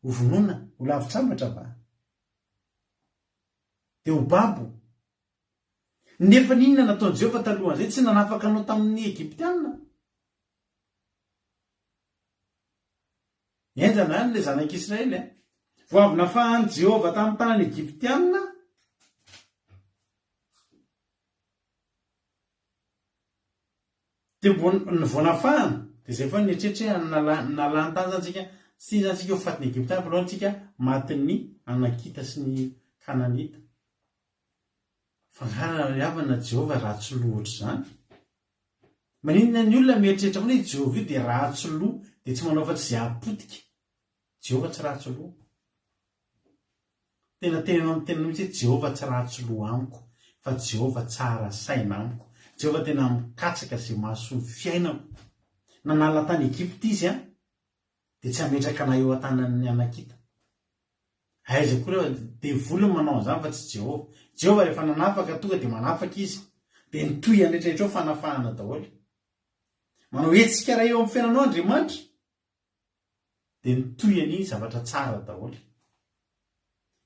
Ho vonona, ho lavitsambatra va? Dia ho babo. Nefa ninona nataon'i Jehovah talohan'izay tsy nanafaka anao tamin'ny Egyptianina? Enjana ihany ilay zanak'Israely. Vao avy nafahan'i Jehovah tamin'ny tany Egyptianina, dia vao nafahana dia izay foana nietrehitra nalany tany zantsika sy zantsika ho fatin'ny Egyptianina fa lohantsika matin'ny Anakita sy ny Kananita. Fa havana Jehovah ratsy loha ohatr' izany. Maninona ny olona mieritreritra foana hoe Jehovah io dia ratsy loha dia tsy manao fa-tsy izay apotika. Jehovah tsy ratsy loha. Tena amin'ny tena mihitsy hoe Jehovah tsy ratsy loha amiko fa Jehovah tsara saina amiko. Jehovah tena mikatsaka izay mahasoa ny fiainako. Nanala tany Egypta izy dia tsy hametraka na eo an-tanan'ny Anakita. Aiza koa dia volony manao an'izany fa tsy Jehovah. Jehovah rehefa nanafaka tonga dia manafaka izy. Dia nitoy andretrarehetra ao fanafahana daholo. Manao hetsika raha eo amin'ny fiainanao Andriamanitra dia nitoy an'iny zavatra tsara daholo.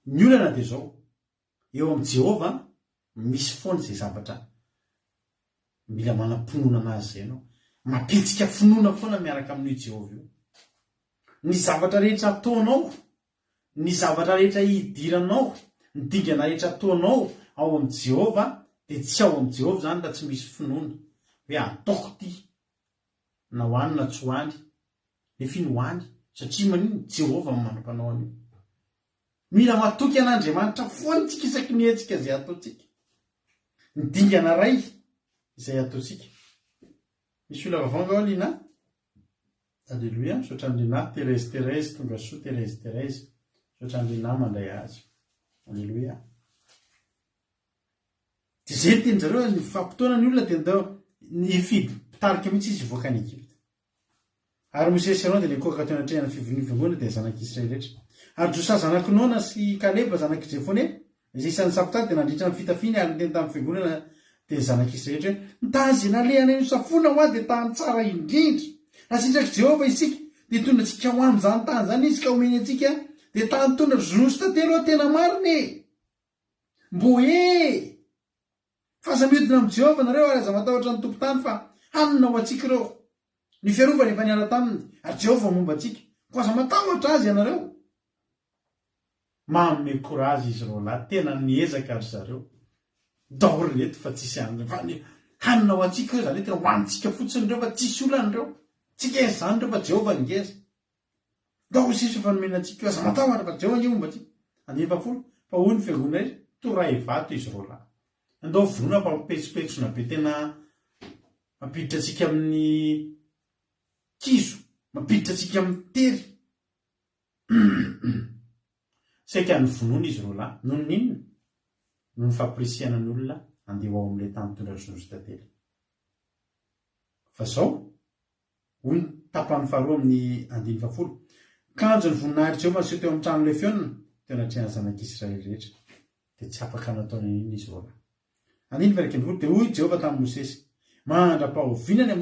Ny olana dia izao. Eo amin'ny Jehovah misy foana izay zavatra mila manam-pinoana anazy izay ianao. Mampitsika finoana foana miaraka amin'io Jehovah io. Ny zavatra rehetra ataonao, ny zavatra rehetra hidiranao, ny dingana rehetra ataonao ao amin'ny Jehovah dia tsy ao amin'ny Jehovah zany raha tsy misy finoana. Hoe ataoko ity na ho any na tsy ho any. Nefa iny ho any satria maninona Jehovah manam-panao an'io. Mila matoky an'Andriamanitra foana tsika isaky ny hetsika izay ataontsika. Ny dingana ray izay ataontsika. Misy olona vavanga ao lina? Alleluia. Misaotra amin'lina Thérèse tonga soa Thérèse. Misaotra amin'lina mandray azy. Alleluia. Dia izay teny zareo ny fampitoana ny olona dia ndao hifidy mpitarika mihitsy izy voaka any Egypta. Ary Mosesy ianao dia nikoaka teo anatrehana fivorin'ny dia zanak'Israely rehetra. Ary Josa zanaky-Nona sy Kaleba zanaky Jefone izay isan'ny sapitady dia nandritra ny fitafiany ary niteny tamin'ny fiangonana dia zanak'Israely rehetra hoe nitazy nalehana io safona ho dia tany tsara indrindra. Nasitraky Jehovah isika dia tondra antsika ho amin'izany tany zany izy ka omeny antsika dia tany tondra zonosy tantelo tena mariny. Mbo Fahasamidina amin'ny Jehova nareo ary aza matahotra ny tompotany fa hanina ho antsika ireo. Ny fiarovana efa niala taminy ary Jehova momba antsika. Ko aza matahotra azy ianareo. Manome korazy izy reo lahy, tena niezaka ry zareo. Daholo reto fa tsisy an'ireo. Fa hanina ho antsika ireo zany tena hoantsika fotsiny reo fa tsisy olana reo. Tsika eza zany reo fa Jehova ngeza. Daholo sisy fanomena antsika aza matahotra fa Jehova nge momba antsika. 9 fa hoy ny fiangonana izy toray vato izy reo lahy. Andao vonona fa mipetsopetsona be tena mampiditra antsika amin'ny kizo, mampiditra antsika amin'ny tery. Saika ny vonoana izy reo lahy, noho ninona? Noho ny fampirisihana ny olona andeha ao amin'ilay tany mitondra rozozy tantely. Fa zao, hoy ny tapany faharoa amin'ny 10. Kanjo ny voninahitra Jehova ny teo amin'ny trano ilay fionina, teo anatrehana zanak'Israely rehetra. Dia tsy afaka nataony inona izy reo lahy. 9 dia hoy Jehova tamin'i Mosesy, mandra-pahovinany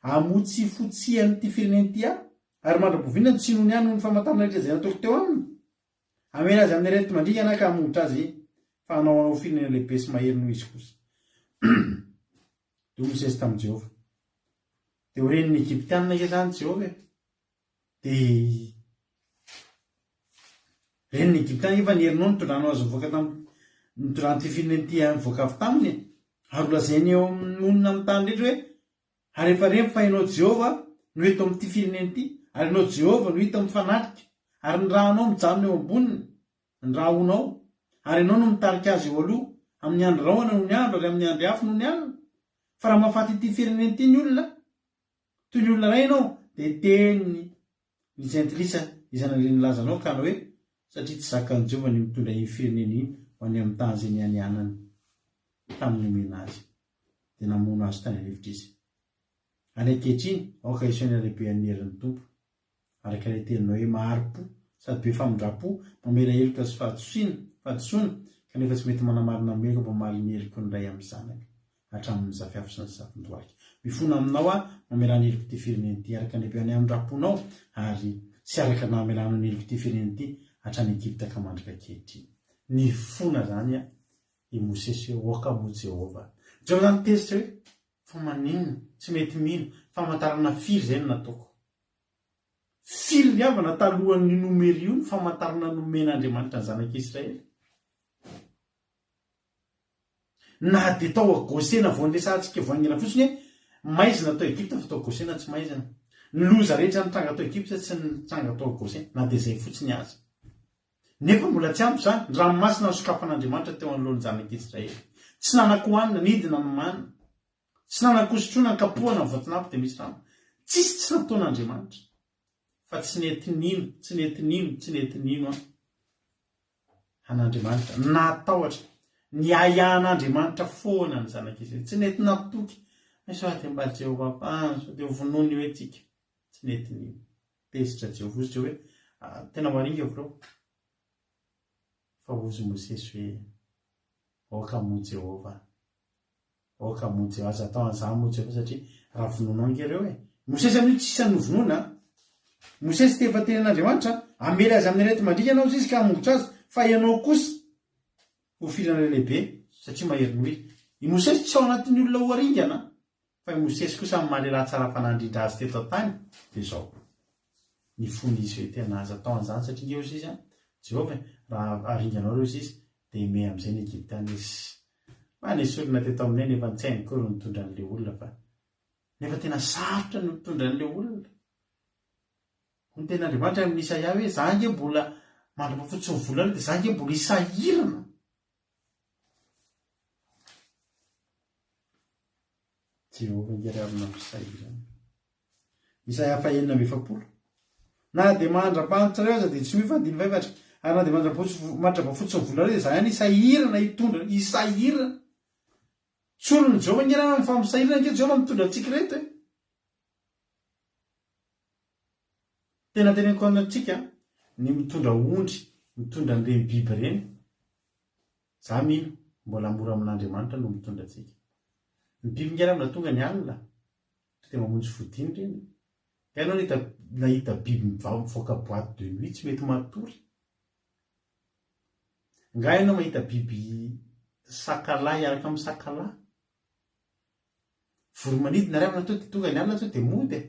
amotsy fotsiany ty fireneny ty aho, ary mandra-pahovinany tsy nohony ihany ny famantarana rehetra izay nataoko teo aminy. Amena azy amin'ny arety mandringana ka hamonitra azy fa hanao firenena lehibe sy mahery noho izy kosa. Dia Mosesy tamin'i Jehova. Dia ho renin'ny Egyptianina ke zany Jehova. Dia renin'ny Egyptianina efa niherinao nitondranao azy mivoaka tamin'ny nitondrany ty fireneny ty mivoaka avy taminy. Ary lazainy eo amin'ny monina amin'ny tany rehetra hoe, ary efa reny fa ianao Jehova no eto amin'ity fireneny ty, ary ianao Jehova no hita mifanatrika, ary ny rahanao mijanona eo amboniny, ny rahonao, ary ianao no mitarika azy eo aloha, amin'ny andro rahoana no ny andro, ary amin'ny andro hafa no ny alina. Fa raha mahafaty ity fireneny ty ny olona, toy ny olona ray ianao, dia teny ny jentilisa izany reny lazanao ka hoe, satria tsy zakan'i Jehova ny mitondra iny fireneny iny ho any amin'ny tany izay nianianany tamin'ny omena azy. Dia namono azy tany hevitra izy. Any ankehitriny, aoka isoana lehibe amin'ny herin'ny tompo. Araka ilay teninao hoe mahari-po, sady be famindrapo, mamela heloka sy fahadisoana, kanefa tsy mety manamarina meloko mba mamaly ny heloka ny ray amin'ny zanaka, hatramin'ny zafiafo sy ny zafindohaka. Mifona aminao mamela ny heloka ty fireneny ty, araka lehibe any amin'ny raponao, ary sy araka namelana ny heloka ty fireneny ty, hatrany Egypta ka mandrika ankehitriny. Ny fona zany i Mosesy hoe oka mo Jehova. Jehova zany tezitra hoe fa maninona, tsy mety mino, famantarana firy zay no nataoko. Firy ny avana talohan'ny nomery io ny famantarana nomen'Andriamanitra ny zanak'Israely. Na dia tao agosena vao nresantsika voangina fotsiny hoe maizina tao Egypta fa tao agosena tsy maizina. Ny loza rehetra nitranga tao Egypta tsy nitranga tao agosena, na dia zay fotsiny azy. Nefa mbola tsy ampy zany, ny ranomasina ny sokafan'Andriamanitra teo anoloan'ny zanak'Israely. Tsy nanako-hanina, nidina ny manina. Tsy nanakosotrona ny kapohana ny vaton'ampy dia misy rano. Tsisy tsy nataon'Andriamanitra. Fa tsy nety nino an'Andriamanitra. Natahotra. Niayan'Andriamanitra foana ny zanak'Israely. Tsy nety natoky. Sao dia mba Jehova panso, dia vonony hoe tsika. Tsy nety nino. Tezitra Jehova ozy hoe tena maringa avy fa ozy Mosesy hoe oka mo Jehova. Oka mo Jehova. Aza atao an'izany mo Jehova satria raha vononao ngereo Mosesy amin'io tsy isany vonona. Mosesy te efa tenen'Andriamanitra, amela azy amin'ny arety mandrika ianao izy ka hamongotra azy, fa ianao kosa ho firana lehibe satria maheriny izy. I Mosesy tsy ao anatin'ny olona ho aringana, fa i Mosesy kosa amin'ny mahalehilahy tsara fanandrindra azy teto an-tany dia zao. Ny fony izy hoe tena aza atao an'izany satria nge ozy izy Jehova raha aringanao reo izy dia me amin'izay ny Egyptiana izy. Nisy olona teto aminay nefa tsy hainy koa no mitondra an'ilay olona fa nefa tena sarotra no mitondra an'ilay olona. Ny tena Andriamanitra amin'ny Isaia hoe za nge mbola mandra-pahafotsy ny volana dia za nge mbola isahirana. Jehova ngerarina misahirana. Isaia 9:20. Na dia mandra-panitra reo aza dia tsy hoe fa 5 ary na dia mandra-pahafotsy ny volana dia za ihany isahirana hitondra, isahirana. Tsy olon'ny Jehova ngerana mifamisahirana nke Jehova mitondra antsika reto tena teneniko antsika ny mitondra ondry, mitondra an'ireny biby ireny. Za mino mbola mora amin'Andriamanitra no mitondra antsika. Ny biby ngerana tonga ny alina, dia mamonjy vodiny ireny. Dia ianao nahita biby mivoaka boîte de nuit tsy mety matory. Nga ianao mahita biby sakalahy araka amin'ny sakalahy. Voromanidina ray amina to dia tonga ny alina to dia mody.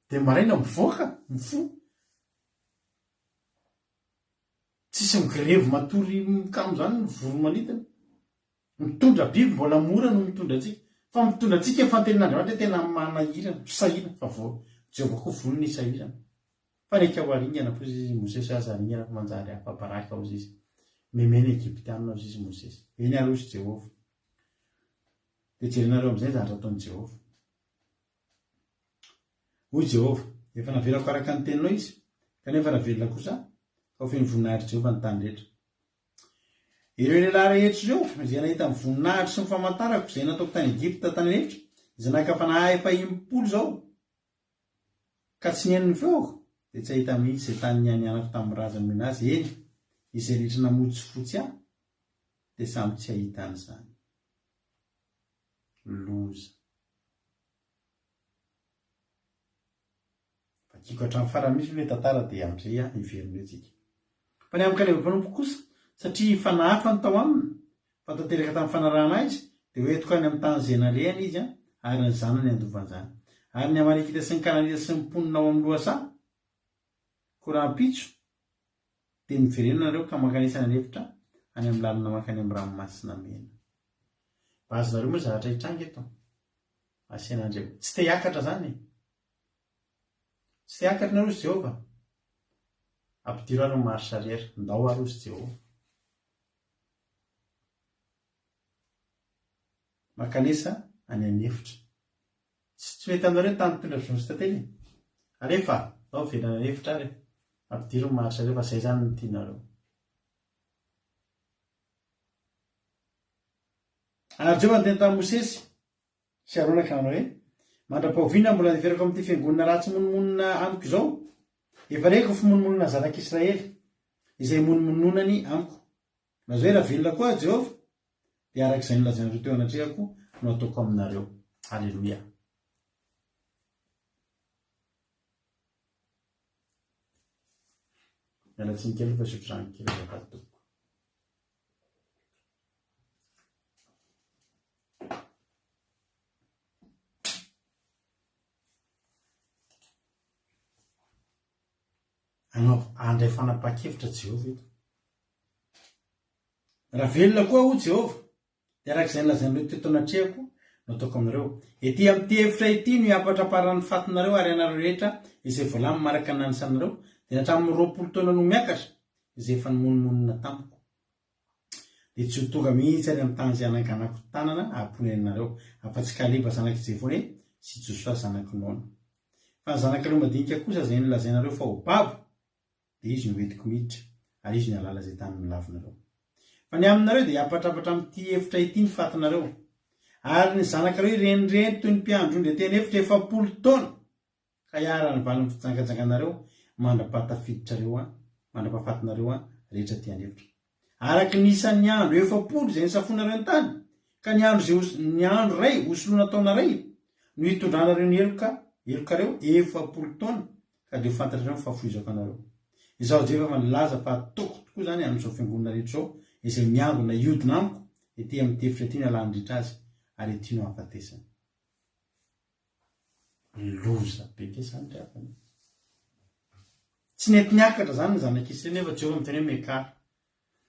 Dia maraina mivoaka, mifo. Tsisy migrevy matory mikamo zany ny voromanidina. Mitondra biby mbola mora no mitondra antsika. Fa mitondra antsika ny fantenin'Andriamanitra tena manahirana, sahirana fa Jehovah koa vono ny sahirana. Fa reka ho aringana po izy Mosesy aza aringana fa manjary afabaraka ao izy. Memena Egyptianina ao izy Mosesy. Eny aloha izy Jehovah. Dia jerinareo amin'izay zavatra ataon'i Jehovah. Hoy Jehovah, efa navelako araka ny teninao izy, kanefa navelona kosa fa feno voninahitry Jehovah ny tany rehetra. Ireo lehilahy rehetra ireo izay nahita amin'ny voninahitry sy ny famantarako izay nataoko tany Egypta tany rehetra, izay nakafanahy efa 80 zao, ka tsy nihaino ny feoko, dia tsy ahita mihitsy izay tany nianianako tamin'ny razany minazy eny, izay rehetra namotsy fotsy aho, dia samy tsy ahita an'izany. Loza. Vakiko hatramin'ny farany misy ilay tantara dia amin'izay hiverina antsika. Fa ny amin'ny Kaleba Mpanompo kosa, satria fanahafa ny tao aminy, fa tanteraka tamin'ny fanarahana izy, dia hoentiko any amin'ny tany izay nalehany izy, ary ny zanany andovan'izany. Ary ny Amalekita sy ny Kananita sy ny mponina ao amin'ny lohasaha, korampitso, dia niverenana nareo ka mankanesana ny hevitra any amin'ny lalina mankany amin'ny ranomasina mena. Bazonareo moa zavatra hitranga eto. Asian'Andriamanitra. Tsy te hiakatra zany. Tsy te hiakatra nareo sy Jehovah. Ampidiro ary marche arrière. Ndao ary sy Jehovah. Makanesa any an'hevitra. Tsy mety aminareo tany tondra vizony sy tantely. Alefa, ndao velana hevitra ary. Ampidiro marche arrière fa izay zany ny tianareo. Ary Jehovah niteny tamin'i Mosesy sy Arona ka manao hoe, mandra-pahoviana mbola niverako amin'ity fiangonana ratsy monomonina amiko izao, efa reko fimonomonina ny zanak'Israely izay monomononany amiko. Na zao raha velona koa Jehovah, dia arak'izay nolazainareo teo anatrehako no ataoko aminareo. Alleluia. Mialatsiny kely fa sotrano kely zakatoko. Andray fanapa-kevitra Jehovah eto. Raha velona koa ho Jehovah, dia arak'izay nolazainareo teto anatrehako no ataoko aminareo. Ety amin'ity hevitra ity no hiapatraparan'ny fatinareo ary anareo rehetra izay volamy maraka ny nanisanareo, dia hatramin'ny 20 taona no miakatra izay efa nimonomonina tamiko. Dia tsy ho tonga mihitsy any amin'ny tany izay ananganako tanana amponenareo, afa-tsy Kaleba zanak'i Jefone sy Joshua zanak'i Nona. Fa ny zanak'ireo madinika kosa izay nolazainareo fa ho babo, dia izy no entiko miditra, ary izy no alala izay tany milavinareo. Fa ny aminareo dia hiapatrapatra amin'ity hevitra ity ny fatinareo. Ary ny zanak'ireo irenireny toy ny mpiandro dia teny hevitra 70 taona, ka hiarany valy ny fijangajanganareo mandrapahatafiditrareo mandrapahafatinareo rehetra ty an'hevitra. Araky nisan'ny andro 70 izay nisafonareo ny tany, ka ny andro ray osoloana taona ray no hitondranareo ny elokareo 70 taona, ka dia fantatrareo fa foizako anareo. Izao Jehovah fa nilaza fa ataoko tokoa zany amin'izao fiangonana rehetra izao izay miangona iodina amiko, ety amin'ny tefitra ety no alandritra azy, ary ety no afatesana. Loza be kesany reafany. Tsy nety niakatra zany ny zanak'Israely nefa Jehovah miteny hoe mekara.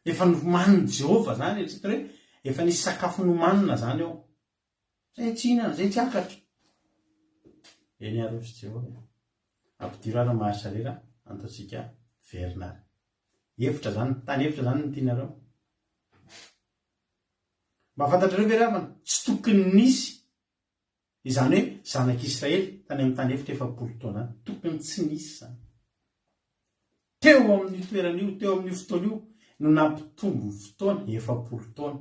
Efa nomaniny Jehovah zany, etsetera hoe efa nisy sakafo nomanina zany ao. Zay tsy hinana, zay tsy akatra. Eny ary sy Jehovah. Ampidiro ary marche arrière antatsika verinary. Hevitra zany, tany hevitra zany ny tianareo. Mba fantatrareo ve ravana, tsy tokony nisy izany hoe zanak'Israely tany amin'ny tany hevitra 70 taona any, tokony tsy nisy zany. Teo amin'ny toeran'io, teo amin'ny fotoana io no nampitombo ny fotoana 70 taona.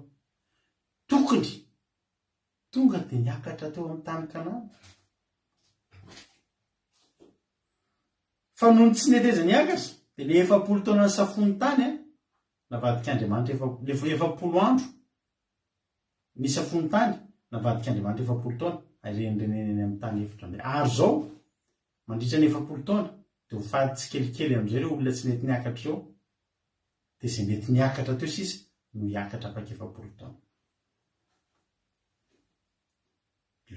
Tokony tonga dia niakatra teo amin'ny tany Kanana. Fa noho tsy neteza niakatra, dia le 70 taona ny safony tany navadika Andriamanitra le 70 andro ny safony tany navadika Andriamanitra 70 taona, reneneny amin'ny tany hevitra. Ary zao mandritra ny 70 taona dia ho fady tsikelikely amin'izay olona tsy mety niakatra eo, dia izay mety niakatra teo sisa no hiakatra afa-kefapolo taona.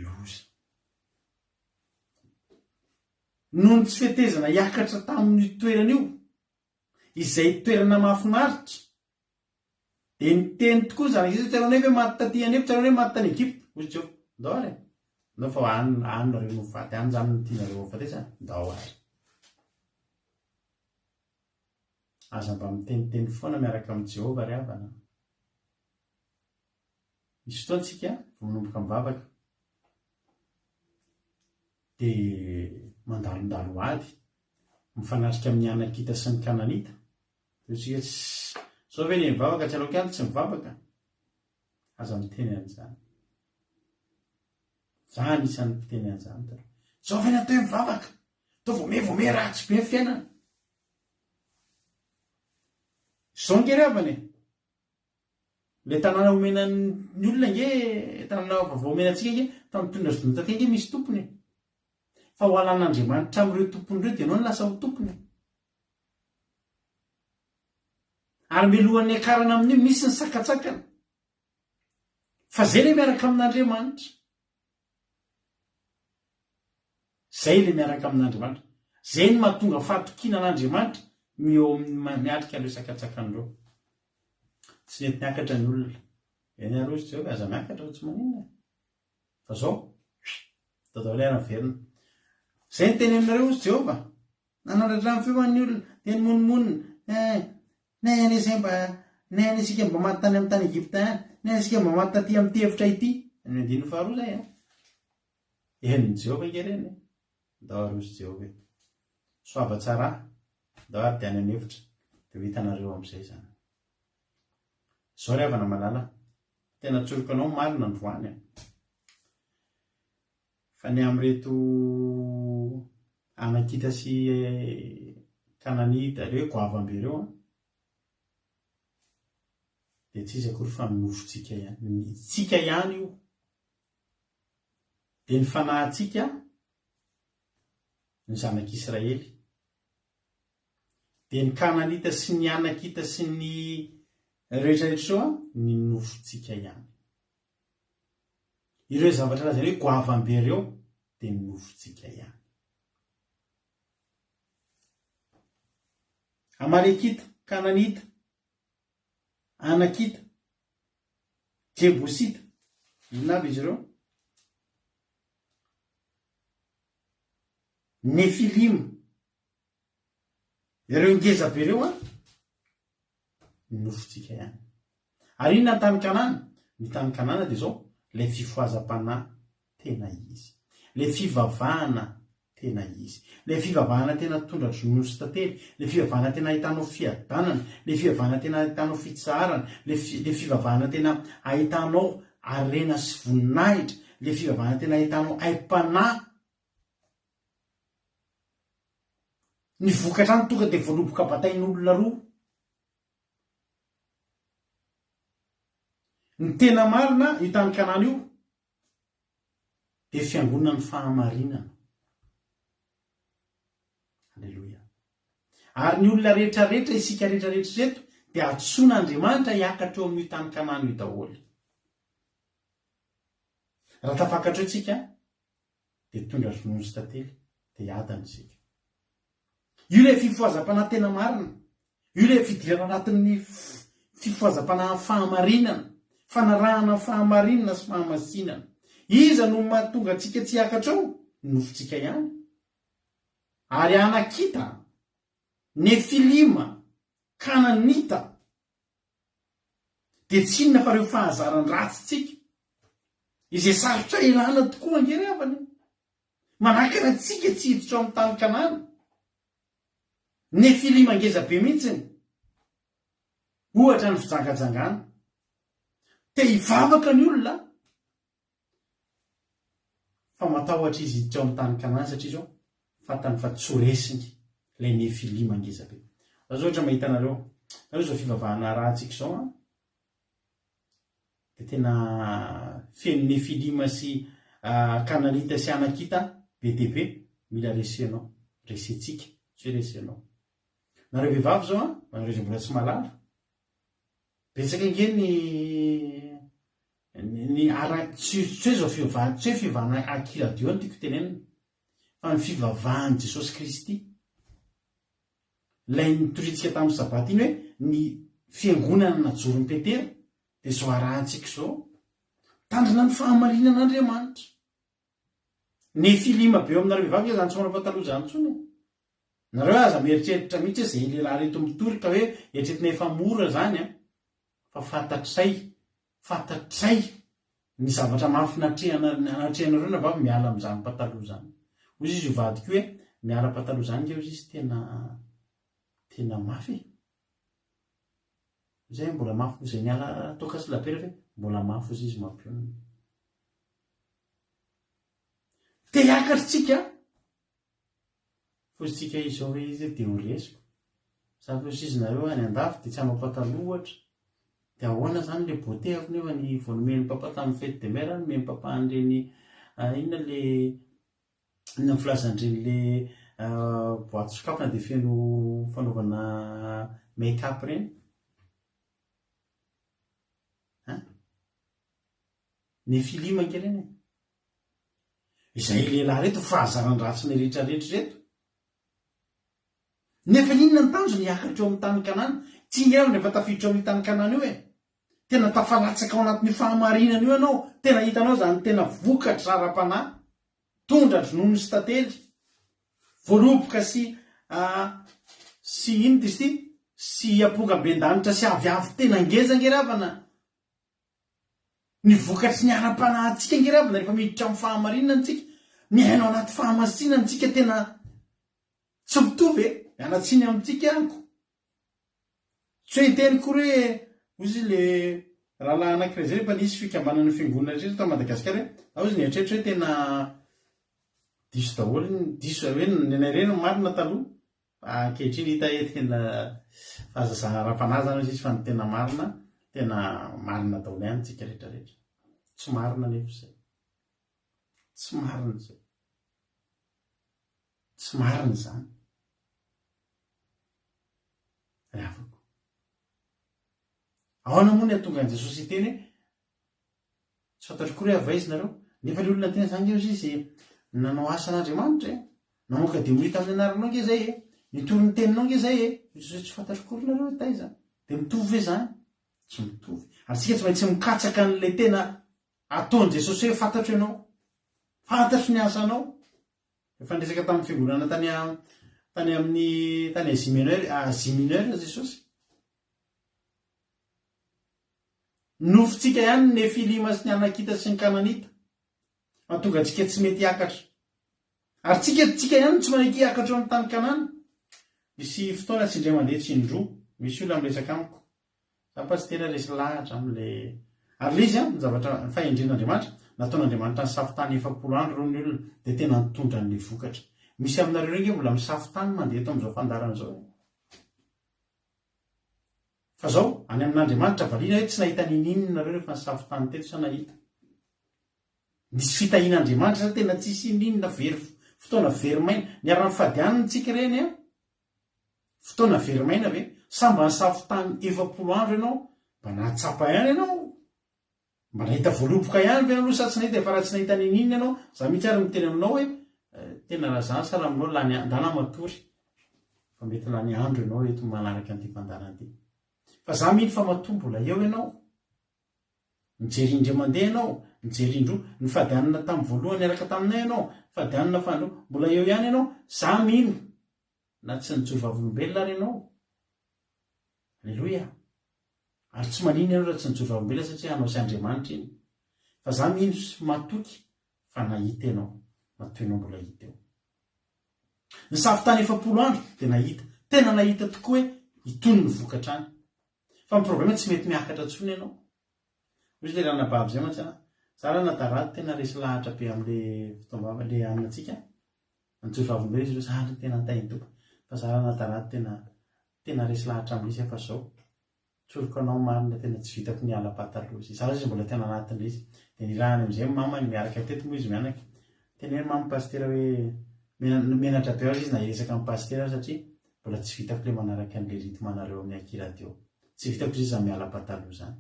Loza. Noho ny tsy fetezana hiakatra tamin'ny toerana io, izay toerana mahafinaritra, dia niteny tokoa zany izy toerana hoe maty taty anefa, toerana hoe maty tany Egypte, ozy tseo, ndao ary ndao fa anonareo no faty any zany no tianareo fatesana, ndao ary. Aza mba miteniteny foana miaraka amin'ny Jehovah ry havana. Misy fotoantsika vao manomboka mivavaka dia mandalondalo ady mifanatrika amin'ny Anakita sy ny Kananita. Dia sao ve ny mivavaka tsy aloka any tsy mivavaka? Aza miteny an'izany. Zany isan'ny miteny an'izany. Sao ve natao mivavaka? Tao vome ratsy be fiainana. Zao nge ravany. Le tanàna omenan'ny olona nge, tanàna vaovao omenantsika nge, tamin'ny tondra zony tatỳ nge misy tompony. Fa ho alan'Andriamanitra amin'ireo tompony ireo dia ianao no lasa ho tompony. Ary milohan'ny akarana amin'io misy ny sakatsakana. Fa zay le miaraka amin'Andriamanitra. Zay le miaraka amin'Andriamanitra. Zay ny mahatonga fahatokiana an'Andriamanitra miatrika ireo sakatsakan'ireo. Tsy mety miakatra ny olona. Eny arozy tsy hoe aza miakatra tsy maninona. Fa zao, dadaho lera verina. Zay ny teny aminareo ozy Jehovah. Nanandratra amin'ny feoan'ny olona, dia ny monimonina. Nay isika mba maty tany amin'ny tany Egypte any. Nay isika mba maty taty amin'ny tevitra ity. Ny andino faharoa zay. Hen'ny Jehovah ngereny. Ndao arozy Jehovah. Soava tsara. Ndao ary dia any amin'ny hevitra. Dia ho hitanareo amin'izay zany. Zao ry havana malala. Tena tsorokanao marina androany. Fa ny amin'ireto Anakita sy Kananita, ireo goavambe ireo, dia tsy izy akory fa minofotsika ihany. Tsika ihany io. Dia ny fanahintsika ny zanak'Israely. Dia ny Kananita sy ny Anakita sy ny rehetrarehetra soa ny nofotsika ihany. Ireo zavatra lazany hoe goavambe ireo dia nofotsika ihany. Amalekita, Kananita, Anakita, Jebosita, inona aby izy ireo? Nefilima, ireo ngezabe ireo nofotsika ihany. Ary inona ny tany Kanana? Ny tany Kanana dia zao, ilay fifohazam-panahy tena izy. Ilay fivavahana tena izy. Ilay fivavahana tena tondra dronosy tantely. Ilay fivavahana tena ahitanao fiadanana. Ilay fivavahana tena ahitanao fitsarana. Ilay fivavahana tena ahitanao arena sy voninahitra. Ilay fivavahana tena ahitanao aim-panahy. Ny vokatra any tonga dia voaloboka batain'olona roa. Ny tena marina io tany Kanana io dia fiangonana ny fahamarinana. Halleluja. Ary ny olona rehetrarehetra, isika rehetrarehetra reto, dia atsoin'Andriamanitra hiakatra eo amin'io tany Kanana io daholo. Raha tafakatra eo tsika dia tondra ronono sy tantely dia hiadana isika. Io ilay fifohazam-panahy tena marina. Io ilay fidirana anatin'ny fifohazam-panahy fahamarinana. Fanarahana fahamarinana sy fahamasinana. Iza no mahatonga antsika tsy hiakatra ao? Nofotsika ihany. Ary Anakita, Nefilima, Kananita, dia tsy inona fa ireo fahazarany ratsitsika. Izay sarotra ilana tokoa angerevany. Manakana antsika tsy hiditra ao amin'ny tany Kanana. Nefilima ngezabe mihitsiny. Ohatra ny fijangajangana. Te hivavaka ny olona. Fa matahotra izy hiditra ao amin'ny tany Kanana satria zao fantany fa tsoresiny ilay Nefilima ngezabe. Zao ohatra mahita anareo. Nareo zao fivavahana ratsika zao dia tena feno Nefilima sy Kananita sy Anakita be dia be. Mila resenao. Resetsika. tsy resenao. Nareo vehivavy zao nareo zay mbola tsy malala, betsaka inge ny tsy hoe zao fivavahana, tsy hoe fivavahana akiradio no tiako tenenina, fa ny fivavahan'i Jesosy Kristy. Ilay nitoritsika tamin'ny sabaty iny hoe ny fiangonana najoron'i Petera, dia zao arahantsika zao tandrina ny fahamarinan'Andriamanitra. Ny filima be eo aminareo vehivavy zany tsy manam-pataloha zany intsony. Nareo aza mieritreritra mihitsy zay lehilahy reto mitory ka hoe eritreretina efa mora zany fa fantatr'ay ny zavatra mahafinatrehanareo na vavy miala amin'izany pataloha zany. Ozy izy io vadiko hoe miala pataloha zany nge izy tena mafy. Zay mbola mafy zay miala toka sy lapera fe mbola mafy izy mampionina. Te hiakatritsika fozitsika izao hoe izy dia ho resiko. Saby ozy izy nareo any andafy dia tsy hanao pataloha ohatra. Dia ahoana zany le beauté-ako nefa ny vonomeny papa tamin'ny fête de mère nomeny papa an'ireny inona le ny filazan'ireny le boaty sokafana dia feno fanaovana make-up reny. Ny filima nke reny izay lehilahy reto fahazaran-dratsiny rehetrarehetra reto. Nefa inona ny tanjo niakatra eo amin'ny tany Kanana? Tsy ingerana rehefa tafiditra eo amin'ny tany Kanana io tena tafalatsaka ao anatin'ny fahamarinana io ianao. Tena hitanao zany tena vokatra raram-panahy, tondra dronono sy tantely, voaloboka sy ino dizy ity, sy aponga-ben-danitra sy aviavy tena ngezangeravana. Ny vokatry ny ara-panahintsika ngeravana rehefa miditra amin'ny fahamarinana antsika, ny hainao anaty fahamasinana antsika tena tsy mitovy anatsiny amintsika anko. Tsy hoe hiteny kory hoe ozy le rahalahy anankiray zay rehefa nisy fikambanana fiangonana rehetra ta Madagasikara ao izy nieritreritra hoe tena diso daholo diso hoe ny anarena marina taloha ankehitriny hita tena fahazazana ara-panahy zany izy fa ny tena marina daholo ihany tsika rehetrarehetra. Tsy marina nefa zay, tsy marina zay, tsy marina zany. Ravako ahoana moa ny atonga an'i Jesosy hiteny hoe tsy fantatro kory avay izy nareo, nefa le olona tena zany nge izy nanao asan'Andriamanitra namoaka demony tamin'ny anaranao nge zay nitory ny teninao nge zay tsy fantatro kory nareo taiza. Dia mitovy ve zany? Tsy mitovy. Ary sika tsy maintsy mikatsaka n'ilay tena ataon'i Jesosy hoe fantatro ianao, fantatro ny asanao. Efa niresaka tamin'ny fiangonana tany amin'ny Asie Mineure Jesosy. Nofotsika ihany ny Filima sy ny Anakita sy ny Kananita mahatonga antsika tsy mety hiakatra. Ary tsika ihany tsy manaiky hiakatra amin'ny tany Kanana. Misy fotoana tsy indray mandeha tsy indroa, misy olona miresaka amiko. Fa tsy tena resy lahatra amin'ilay ary le izy ny zavatra fahendren'Andriamanitra nataon'Andriamanitra ny safitany 700 andro reo ny olona dia tena nitondra n'ilay vokatra. Misy aminareo reny mbola misafitany mandeha eto amin'izao fandarana izao. Fa zao any amin'Andriamanitra valiana hoe tsy nahita ninino nareo rehefa nisafitany teto sa nahita. Nisy fitahian'Andriamanitra sa tena tsisy ninona fotoana verimaina niara-ny fadianiny tsika reny fotoana verimaina ve sa mba nisafitany 700 andro ianao mba nahatsapa ihany ianao, mba nahita voaloboka ihany ve aloha sa tsy nahita fa raha tsy nahita ninino ianao. Za mihitsy ary miteny aminao hoe tena raha zany sara aminao lana matory fa mety lany andro ianao eto manaraka an'ity fandarana ity. Fa za miny fa matombola eo ianao, mijery indray mandeha ianao, mijery indroa ny fadianana tamin'ny voalohany niaraka taminay ianao, fadianana fandro mbola eo ihany ianao. Za mino na tsy nijoro vavolombelona ary ianao. Aleloia. Ary tsy manino ianao raha tsy nijoro vavolombelona satria anao sy Andriamanitra iny. Fa za mino sy matoky fa nahita ianao, matoy ianao mbola hita eo. Ny safitany 700 andro dia nahita, tena nahita tokoa hoe itony ny vokatra any. Fa ny problema tsy mety miakatra tsony ianao. Ozy le ranabavy zay mantsy zara natarady tena resy lahatra be amin'ilay fotoam-bava le aninatsika nijoro vavolombelona izy zara tena ntainy tompoko. Fa zara natarady tena resy lahatra amin'ilay fa zao tsoroko anao marina tena tsy vitako ny ala pataloha izy. Zara izy mbola tena anatin'ilay izy. Dia nirahany amin'izay mama ny miaraka teto moa izy mianaka. Tena hoe mamy pastera hoe menatra be azy izy na resaka amin'ny pastera satria mbola tsy vitako le manaraka an'le ritmanareo amin'ny akiradio. Tsy vitako izy za miala pataloha zany.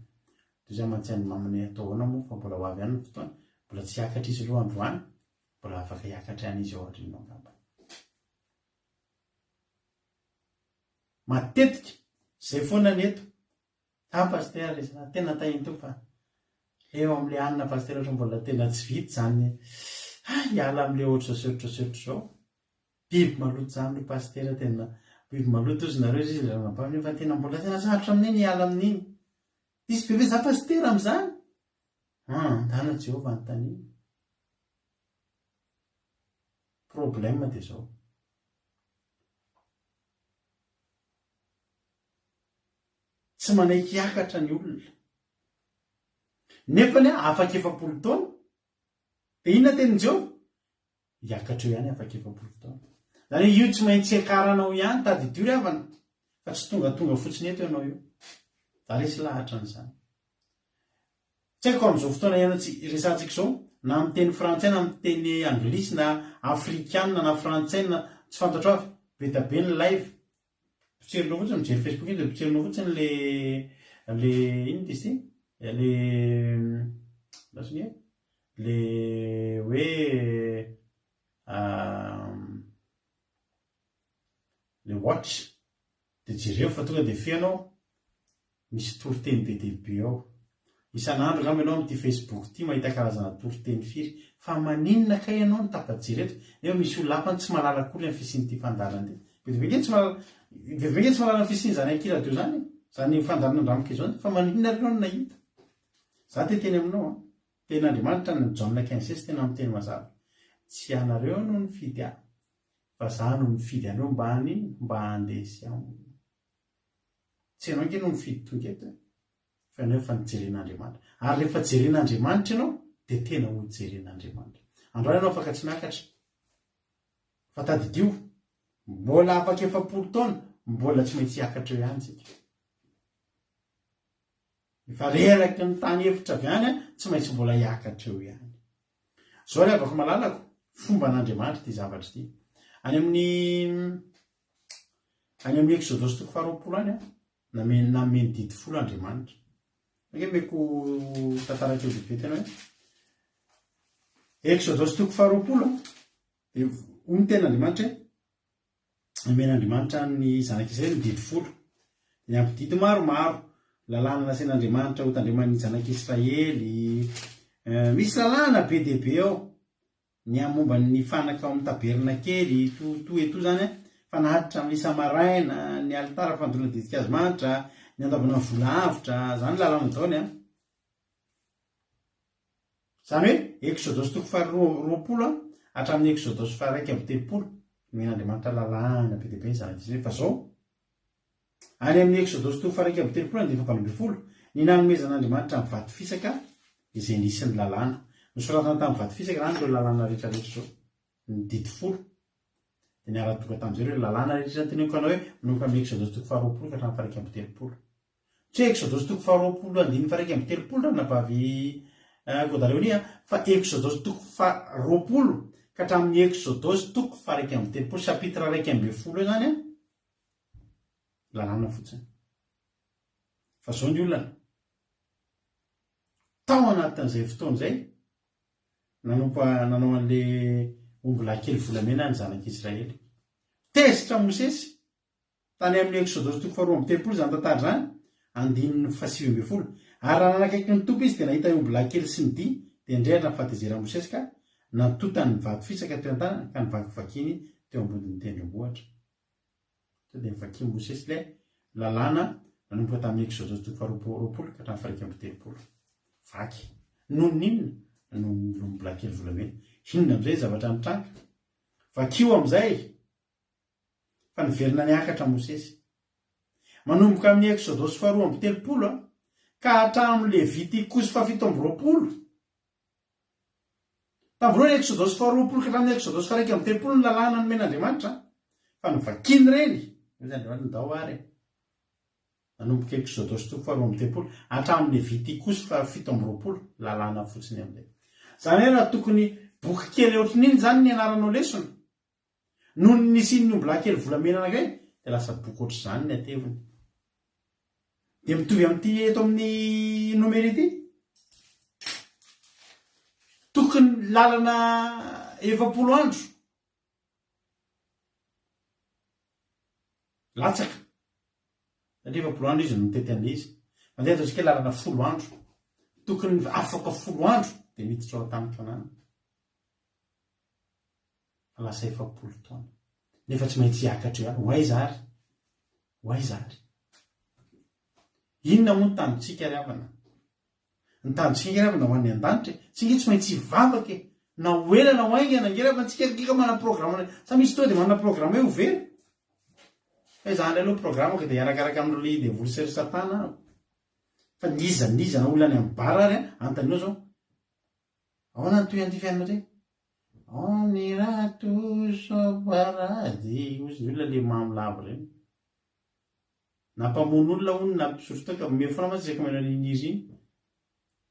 Toy izay mantsiany mamany atao ahoana moa fa mbola ho avy ihany ny fotoana. Mbola tsy hiakatra izy aloha androany, mbola afaka hiakatra ihany izy ao aoriana angamba. Matetika izay foana ny eto. Pastera resana tena tahintoko fa eo amin'le anina pastera ohatra mbola tena tsy vita zany. Hiala amin'le ohatr' zao. Biby maloto zany le pastera tena biby maloto ozy nareo izy raha fa tena mbola tena sarotra amin'iny hiala amin'iny. Izy bebe za pastera amin'izany. Dana Jehovah anontaniana. Problème dia zao. Tsy manaiky hiakatra ny olona. Nefa afaka 7 taona. Dia inona tenin Jehovah? Hiakatra eo ihany afaka 7 taona. Zany io tsy maintsy akaranao ihany tadidio ry havana. Fa tsy tonga fotsiny eto ianao io. Za resy lahatra an'izany. Tsy haiko amin'izao fotoana ihany resantsika izao, na amin'ny teny frantsay na amin'ny teny anglisy na afrikanina na frantsay na tsy fantatro avy. Beta be ny live. Pitserinao fotsiny mijery Facebook iny dia pitserinao fotsiny le ino dizy ty? Le hoe le watch dia jereo fa tonga dia feanao misy toriteny be dia be ao. Isan'andro angamba ianao amin'ity Facebook ity mahita karazana toriteny firy. Fa maninona kay ianao no tapa-jery eto? Nefa misy olona hafa tsy mahalala akory amin'ny fisian'ity fandarana ity. Bebe tsy mahalala ny fisiany zany akiradio zany. Zany fandarana andramika izao. Fa maninona ianao no nahita? Za teny aminao. Ten'Andriamanitra ny John 15 tena miteny mazava. Tsy anareo no nifidy ahy, fa za no nifidy anareo mba hanino, mba handesy aminy. Tsy ianao no nifidy tonga eto. Fa ianao efa nijeren'Andriamanitra. Ary rehefa jeren'Andriamanitra ianao, dia tena ho jeren'Andriamanitra. Androany ianao afaka tsy miakatra. Fa tadidio, mbola afaka 7 taona, mbola tsy maintsy hiakatra eo ihany tsika. Efa reraky ny tany hevitra avy ihany, tsy maintsy mbola hiakatra eo ihany. Zao ry avako malalako, fomba an'Andriamanitra ity zavatra ity. Any amin'ny Exodus 20 any, nameny didy 10 Andriamanitra. Meke meko tantara kely bebe tena hoe Exodus 20 dia hoy tena Andriamanitra hoe amen'Andriamanitra ny zanak'Israely ny didy 10. Ny ampididy maromaro. Lalàna nasen'Andriamanitra ho tandremany zanak'Israely. Misy lalàna be dia be ao. Ny momba ny fanaka ao amin'ny tabernakely, to zany fa nahaditra amin'ny samaraina, ny alitara fandroana didik'Andriamanitra, ny andavana ny vola avitra, zany lalàna daony a. Zany hoe Exodus 20 hatramin'ny Exodus 1:30 men'Andriamanitra lalàna be dia be ny zanak'Israely. Fa zao any amin'ny Exodus 1:30 dia 20, ny nanomezan'Andriamanitra amin'ny vato fisaka izay nisy ny lalàna. Nosoratana tamin'ny vato fisaka zany ireo lalàna rehetrarehetra zao. Ny didy 10. Dia niara-tonga tamin'izay ireo lalàna rehetra teneniko anao hoe manomboka amin'ny Exodus 20 ka hatramin'ny 1:30. Tsy hoe Exodus 20 1:30 raha nabavy Godareonia, fa Exodus 20 ka hatramin'ny Exodus 1:30 chapitre 2:10 zany a. Lalàna fotsiny. Fa zao ny olona tao anatin'izay fotoana izay nanao an'le omby kely volamena ny zanak'Israely. Tezitra Mosesy tany amin'ny Exodus 20:30 zany tantara zany, 7:20. Ary raha nanakaiky ny tompo izy dia nahita omby kely sy ny dia indrerana fahatezera Mosesy ka natotany ny vato fisaka teo an-tanany ka nivakivakiny teo ambodin'ny tendrombohitra. Dia nivakiny Mosesy ilay lalàna nanomboka tamin'ny Exodus 20 ka hatramin'ny 1:30. Vaky. Noho n'inona? Noho ny omby kely volamena. Inona amin'izay zavatra nitranga? Vakio amin'izay fa niverina niakatra Mosesy. Manomboka amin'ny Exodus 2:30 ka hatramin'ny Leviticus 17:20. Tamin'ireo Exodus 2:30 ka hatramin'ny Exodus 1:30 ny lalàna nomen'Andriamanitra. Fa nivakiny reny. Izy Andriamanitra ndao ary. Nanomboka Exodus 2:30 hatramin'ny Leviticus 17:20 lalàna fotsiny amin'ilay. Zany hoe raha tokony boky kely ohatrin'iny zany ny anaranao lesona. noho nisiny ombola kely volamena anakay dia lasa boky ohatr'izany ny ateviny. Dia mitovy amin'ity eto amin'ny nomery ity. Tokony lalana 70 andro latsaka satria 70 andro izy no mitety an'izy. Mandeha ataontsika lalana 10 andro, tokony afaka 10 andro dia miditra ao an-tany Kanana. Lasa 70 taona nefa tsy maintsy hiakatra eo. Hoay zary inona moa ny tanjontsika ry havana? Ny tanjontsika ry havana ho an'ny an-danitra, tsika tsy maintsy hivavaka na ho ela na ho aingana ry havana. Tsika kika manana programa, sa misy toa dia manana programa eo very. Fa izany aloha programaka dia arakaraka amin'ireo le devoly sy ry satana. Fa nizana olona any amin'ny bara ary antanio zao. Ahoana ny toy an'ity fiainana ireny? On ira tous au paradis. Ozy ny olona le mamolavo ireny. Nampamono olona hono na mpisorotaka mefona mantsy zay manao n'izy iny.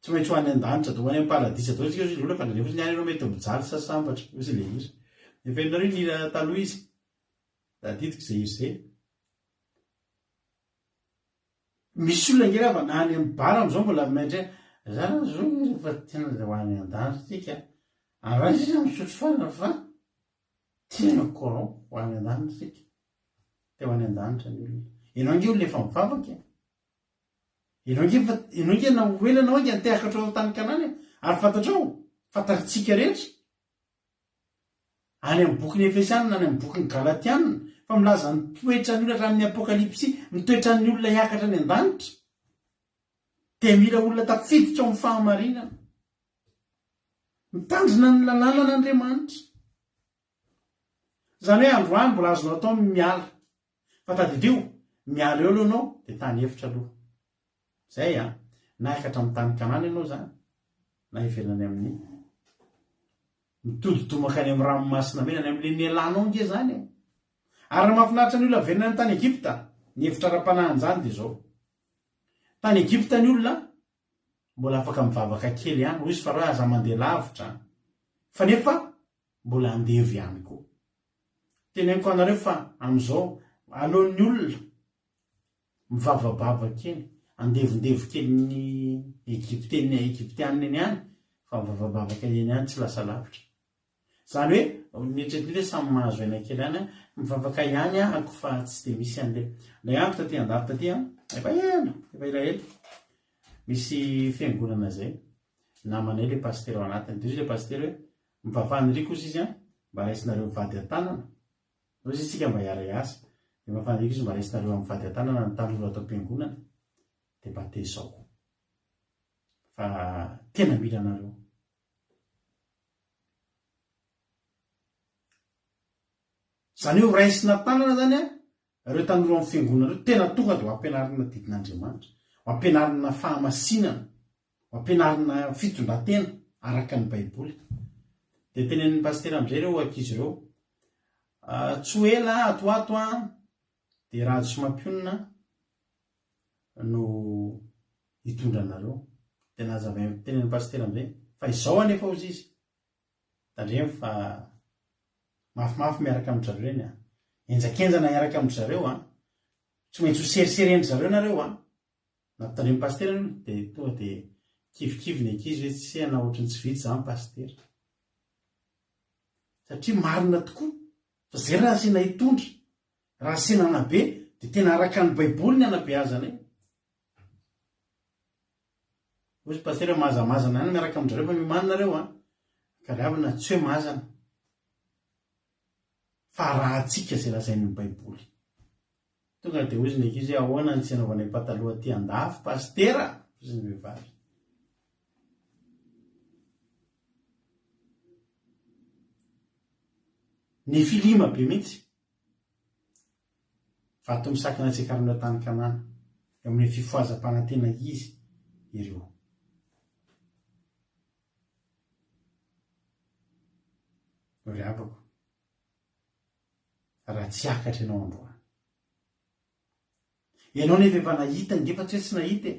Tsy maintsy ho any an-danitra do ho any amin'ny paradisa do tsika izy olona fa rehefa ny any ireo mety mijaly sa sambatra. Ozy le izy. Efa ianareo nira taloha izy. Da ditiko izay izy izay. Misy olona ngira fa na any amin'ny bara amin'izao mbola maindray. Zara zo rehefa tena ho any an-danitra tsika. Araha izy misotro farana fa tena courant ho any an-danitra tsika. Te ho any an-danitra ny olona. Ianao nge olona efa mivavaka. Ianao nge na hoelana ao nge antehakatra ao tany Kanana. Ary fantatrao, fantatritsika rehetra. Any amin'ny boky ny Efesianina, any amin'ny boky ny Galatianina, fa milaza ny toetra ny olona raha amin'ny Apokalipsy, mitoetra ny olona hiakatra any an-danitra. Dia mila olona tafiditra ao amin'ny fahamarinana. Mitandrina ny lalàna n'Andriamanitra. Izany hoe androany mbola azonao atao miala. Fa tadideo, miala eo aloha anao dia tany efitra aloha. Zay na hiakatra amin'ny tany Kanana ianao zany, na hivelany amin'ny mitodotomaka any amin'ny ranomasina mena, any amin'ilay nialanao nge zany. Ary mahafinaritra ny olona velona ny tany Egipta, ny hevitra ara-panahin'izany dia izao. Tany Egipta ny olona mbola afaka mivavaka kely ihany, hoy izy fa raha aza mandeha lavitra. Fa nefa mbola andevy ihany koa. Teneniko anareo fa amin'izao alohan'ny olona mivavabava kely, andevindevy kely ny Egiptianina eny ihany, fa mivavabava kely eny ihany tsy lasa lavitra. Izany hoe netretrete samy mahazo aina kely ihany, mivavaka ihany ako fa tsy dia misy an'ilay. Ilay andro taty andafy taty efa elaela. Misy fiangonana zay, namanay ilay pasteur ao anatiny. Dia izy ilay pasteur hoe mivavahany ry kosa izy mba raisinareo mivady an-tanana. Ozy isika mba hiara-iasa. Dia mivavahany ry kosa mba raisinareo mivady an-tanana ny tanora atao am-piangonana. Dia mba tezao. Fa tena mila anareo. Izany hoe raisina tanana zany ireo tanora amin'ny fiangonana ireo tena tonga dia ho ampianarina didin'Andriamanitra, ho ampianarina fahamasinana, ho ampianarina fitondratena araka ny Baiboly. Dia tenen'ny pasteur amin'izay ireo ankizy ireo, tsy ho ela atoato dia raha sy mampionina no hitondra anareo. Dia nazava tenen'ny pasteur amin'izay fa izao anefa ozy izy. Tandremo fa mafimafy miaraka amin'ny zareo eny enjakenjana miaraka amin'ny zareo tsy maintsy ho seriserendry zareo nareo nampitandremo pasteur dia tonga dia kivikivy ny ankizy hoe tsy ana ohatrany tsy vitsy zany pasteur. Satria marina tokoa fa zay raha sena hitondra, raha sena anabe dia tena araka ny Baiboly ny anabeazana. Ozy pasteur mazamazana any miaraka amin'ny zareo fa mimanareo ka ry havana tsy hoe mazana. Fa raha atsika izay lazain'ny Baiboly. Tonga dia ozy ny ankizy hoe ahoana ny tsy anaovana pataloha aty andafy pastera, ozy ny vehivavy. Ny filima be mihitsy vato misakana tsy akarina tany Kanana eo amin'ny fifoazam-panantena izy ireo. Ry havako, raha tsy akatra ianao androany. Ianao nefa efa nahita ngefa tsy hoe tsy nahita.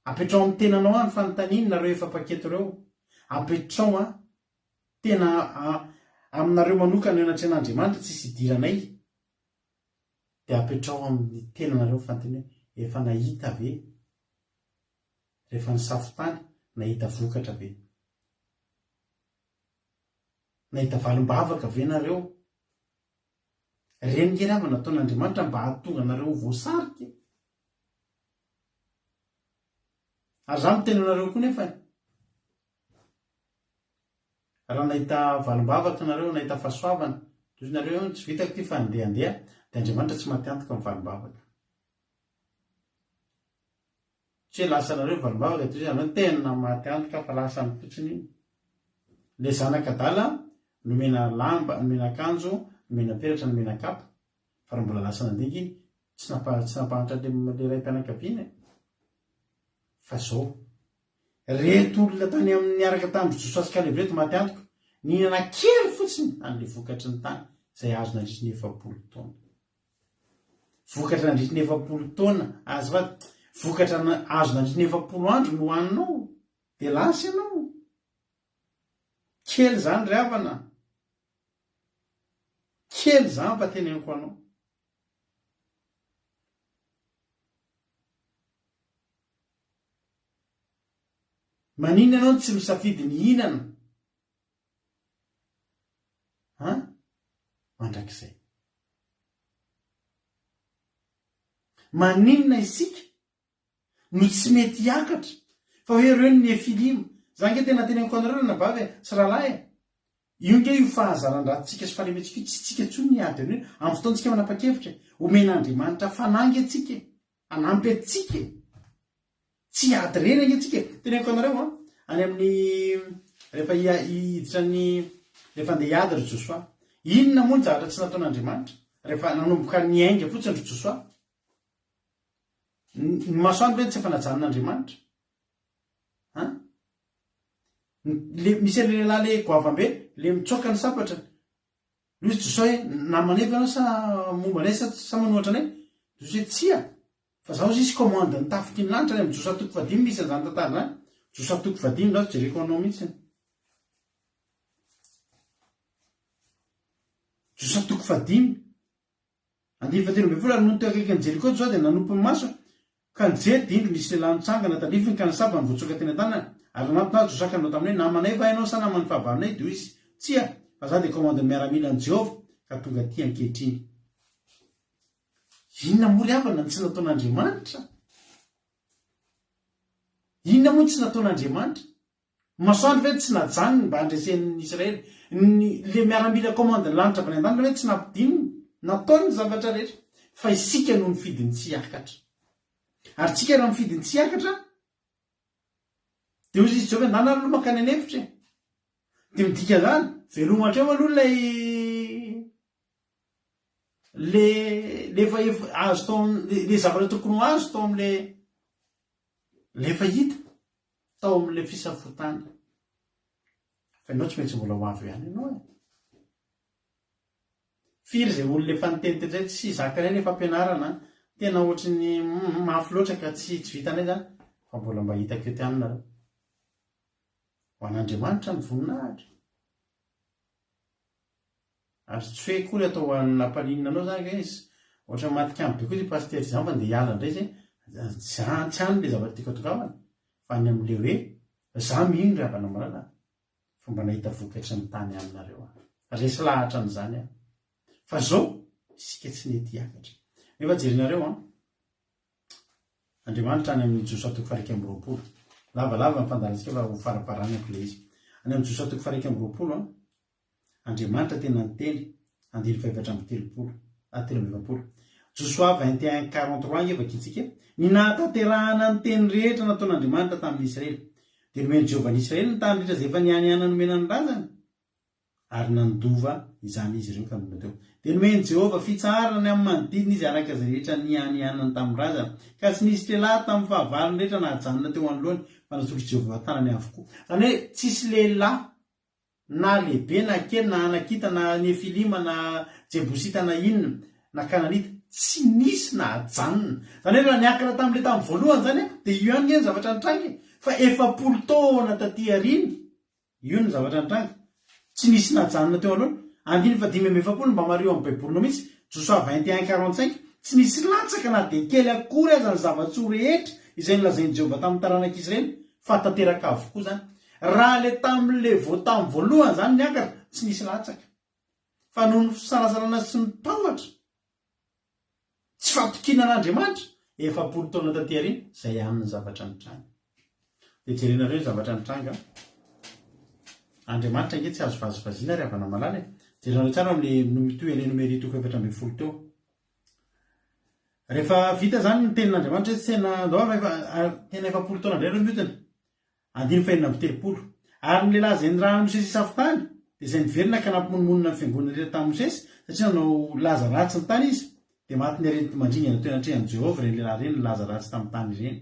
Apetrao amin'ny tenanao ny fanontaniana nareo efa paketo ireo. Apetrao tena aminareo manokana eo anatrehana Andriamanitra tsisy idiranay dia apetrao amin'ny tenanareo fanteny hoe efa nahita ve rehefa nisafotany nahita vokatra ve, nahita valim-bavaka ve nareo. Reny nge ravana nataon'Andriamanitra mba hahatonga anareo voasarika. Ary za miteny anareo koa nefa raha nahita valim-bavaka nareo, nahita fahasoavana, toy nareo tsy vitako ty fa andeha dia Andriamanitra tsy matiantoka amin'ny valim-bavaka. Tsy hoe lasa nareo valim-bavaka toy izany tena matiantoka fa lasa ny fotsiny iny. Le zanak'adala nomena lamba, nomena akanjo, nomena peratra, nomena kapa, fa raha mbola lasa nandiky iny tsy nampahatra le ray mpianakaviana. Fa zao reto olona tany amin'ny araka tamin'ny Jesosy Kalev reto matiantoka nihinana kely fotsiny an'le vokatry ny tany izay azo nandritra ny 7 taona. Vokatra nandritra ny 7 taona, azo va vokatra azo nandritra ny 7 andro no hoaninao dia lasa ianao. Kely zany ry havana, kely zany mba teneniko anao. Maninona ianao tsy misafidy ny hinana? Mandrakizay. Maninona isika no tsy mety hiakatra fa hoe reo ny Nefilima. Za nge tena teneniko anareo nabavy sy rahalahy. Io nge io fahazaran-dratsika sy fahalementsika tsy tsika tsony ny ady hoe amin'ny fotoantsika manapa-kevitra omen'Andriamanitra fanangy atsika, anampy atsika. Tsy ady reny ange tsika. Teneniko anareo any amin'ny rehefa hiditra ny rehefa andeha hiady ry Josoa. Inona moa ny zavatra tsy nataon'Andriamanitra rehefa nanomboka ny ainga fotsiny ry Josoa? Ny masoandro hoe tsy efa najanon'Andriamanitra. Misy le lehilahy le goavambe le mitsoka ny sapatra. Izy Josoa hoe namaneva ianao sa momba anay sa manohatra anay? Josoa hoe tsia. Fa zaho izy commande ny tafiky ny lanitra amin'ny Josoa 5 misy an'izany tantara zany. Josoa 5 zaho jereko anao mihitsy. Josoa 5 ary nono teo akaiky ny Jeriko zao dia nanompo ny maso ka nijery dindro misy lehilahy mitsangana talifiny ka ny saba nyvoatsoka teny an-tanana ary nanampina Josoa ka nanao taminay namanay va ianao sa namany fahavalonay dia izy tsia fa za dia commande ny miaramila an' Jehova ka tonga aty ankehitriny. Inona moa ry havana ny tsy nataon'Andriamanitra? Inona moa tsy nataon'Andriamanitra? Masoandro ve tsy najanony mba handresen'ny Israely? Le miaramila commande ny lanitra avy any an-danitra ve tsy nampidininy? Nataony ny zavatra rehetra fa isika no mifidiny tsy hiakatra. Ary tsika raha mifidiny tsy hiakatra dia ozy izy Jehova ndana aloha makany anefitra dia midika zany velomatra eo aloha le azo tao le zavatra tokony azo tao amin'le lefa hita tao amin'le fisafotana. Fa ianao tsy maintsy mbola ho avy ihany ianao. Firy izay olona efa niteniteny zay tsy zakanay nefa ampianarana tena ohatry ny mafy loatra ka tsy vitanay zany fa mbola mba hitako eo tianareo. Ho an'Andriamanitra ny voninahitra. Ary tsy hoe kory atao hanapalininana anao zany izy ohatra matika be koa izy paster izany fa andeha hiala indray zay tsy hany le zavatra tiako atokavana fa any amin'le hoe za mino ry havana marana fomba nahita vokatra ny tany aminareo resy lahatra n'izany aho. Fa zao isika tsy nety hiakatra. Nefa jerinareo Andriamanitra any amin'ny Josoa 1:20 lavalava ny fandarantsika fa ho faraparanako le izy. Any amin'ny Josoa 1:20 Andriamanitra tena niteny 13:20 Josoa 21:43 efa kitsika ny nahatanterahana ny teny rehetra nataon'Andriamanitra tamin'ny Israely dia nomeny Jehovah ny Israely ny tany rehetra izay efa nianiana nomena ny razana ary nandova izany izy ireo ka nomena teo. Dia nomeny Jehovah fitsarana amin'ny manodidina izy araka izay rehetra nianianany tamin'ny razana ka tsy nisy lehilahy tamin'ny fahavalony rehetra nahajanona teo anoloany fa natolotry Jehovah tanany avokoa. Zany hoe tsisy lehilahy na lehibe na kely na anakita na Nefilima na Jebusita na inona na Kananita tsy nisy na hajanona. Zany hoe raha niakatra tamin'ilay tamin'ny voalohany zany dia io ihany ny zavatra nitrangy fa 7 taona taty aoriana io ny zavatra nitrangy. tsy nisy najanona teo aloha. 5:7 mba mario amin'ny baibolina mihitsy Joshua 21:45 tsy nisy latsaka na de kely akory aza ny zava-tsoa rehetra izay nilazain'i Jehova tamin'ny taranak'Israely fa tanteraka avokoa zany. Raha le tamin'le tamin'ny voalohany zany niakatra tsy nisy latsaka fa noho ny fisarasarana sy ny tahotra tsy fatokina an'Andriamanitra 70 taona taty aoriana izay ihany ny zavatra nitranga. Dia jerenareo zavatra nitranga. Andriamanitra nge tsy azo vazivaziana ary avana malala. Jerenareo tsara amin'le nomitoy le numeri 7:10 teo. Rehefa vita zany ny tenin'Andriamanitra tsy tena 70 taona indray no mihodina 5:30 ary ny lehilahy izay nirahan'i Mosesy isafotany dia izay niverina ka nampimonmonina ny fiangonana rehetra tamin'i Mosesy satria nanao laza ratsy ny tany izy dia maty ny arety mandringana teo anatrehan'i Jehovah ireny lehilahy ireny laza ratsy tamin'ny tany ireny.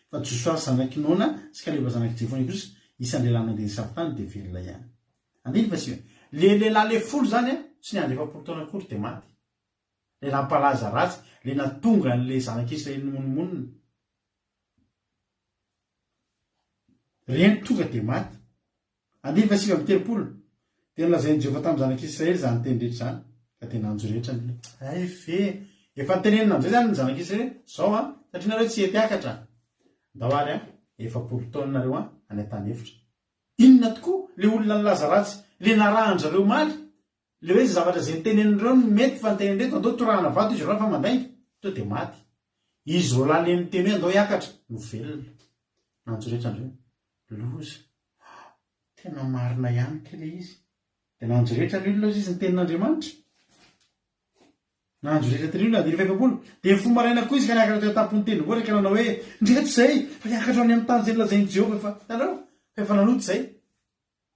Fa Joshua zanaky Nona sy Kaleba zanaky Jefone kosa isan'ny lehilahy nandeha isafotany dia velona ihany. 9 le lehilahy le folo zany tsy niandry 70 taona akory dia maty. Lehilahy mpalaza ratsy le natonga n'le zanak'Israely nomonmonina reny tonga dia maty. 9:30 dia nilazain'i Jehova tamin'ny zanak'Israely zany teny rehetra zany ka dia nanjo rehetra ny efa tenenina amin'izay zany ny zanak'Israely zao satria nareo tsy hety akatra ndao ary 70 taona nareo any an-tany efitra. Inona tokoa le olona nilaza ratsy le narahanjareo maly le hoe zavatra izay nitenenireo no mety fa nitenenreto andao torahana vato izy raha fa mandainga to dia maty. Izy ro lahy le niteny hoe andao hiakatra no velona. Nanjo rehetra andreo loza tena marina ihany kely izy dia nanjo rehetra le olona izy nitenin'Andriamanitra. Nanjo rehetra telo 50 dia ny fomaraina koa izy ka niakatra teo tampony tendrombohitra ka nanao hoe ndreto izay fa niakatra any amin'ny tany izay nilazain'i Jehova fa tanao fa efa nanoto izay.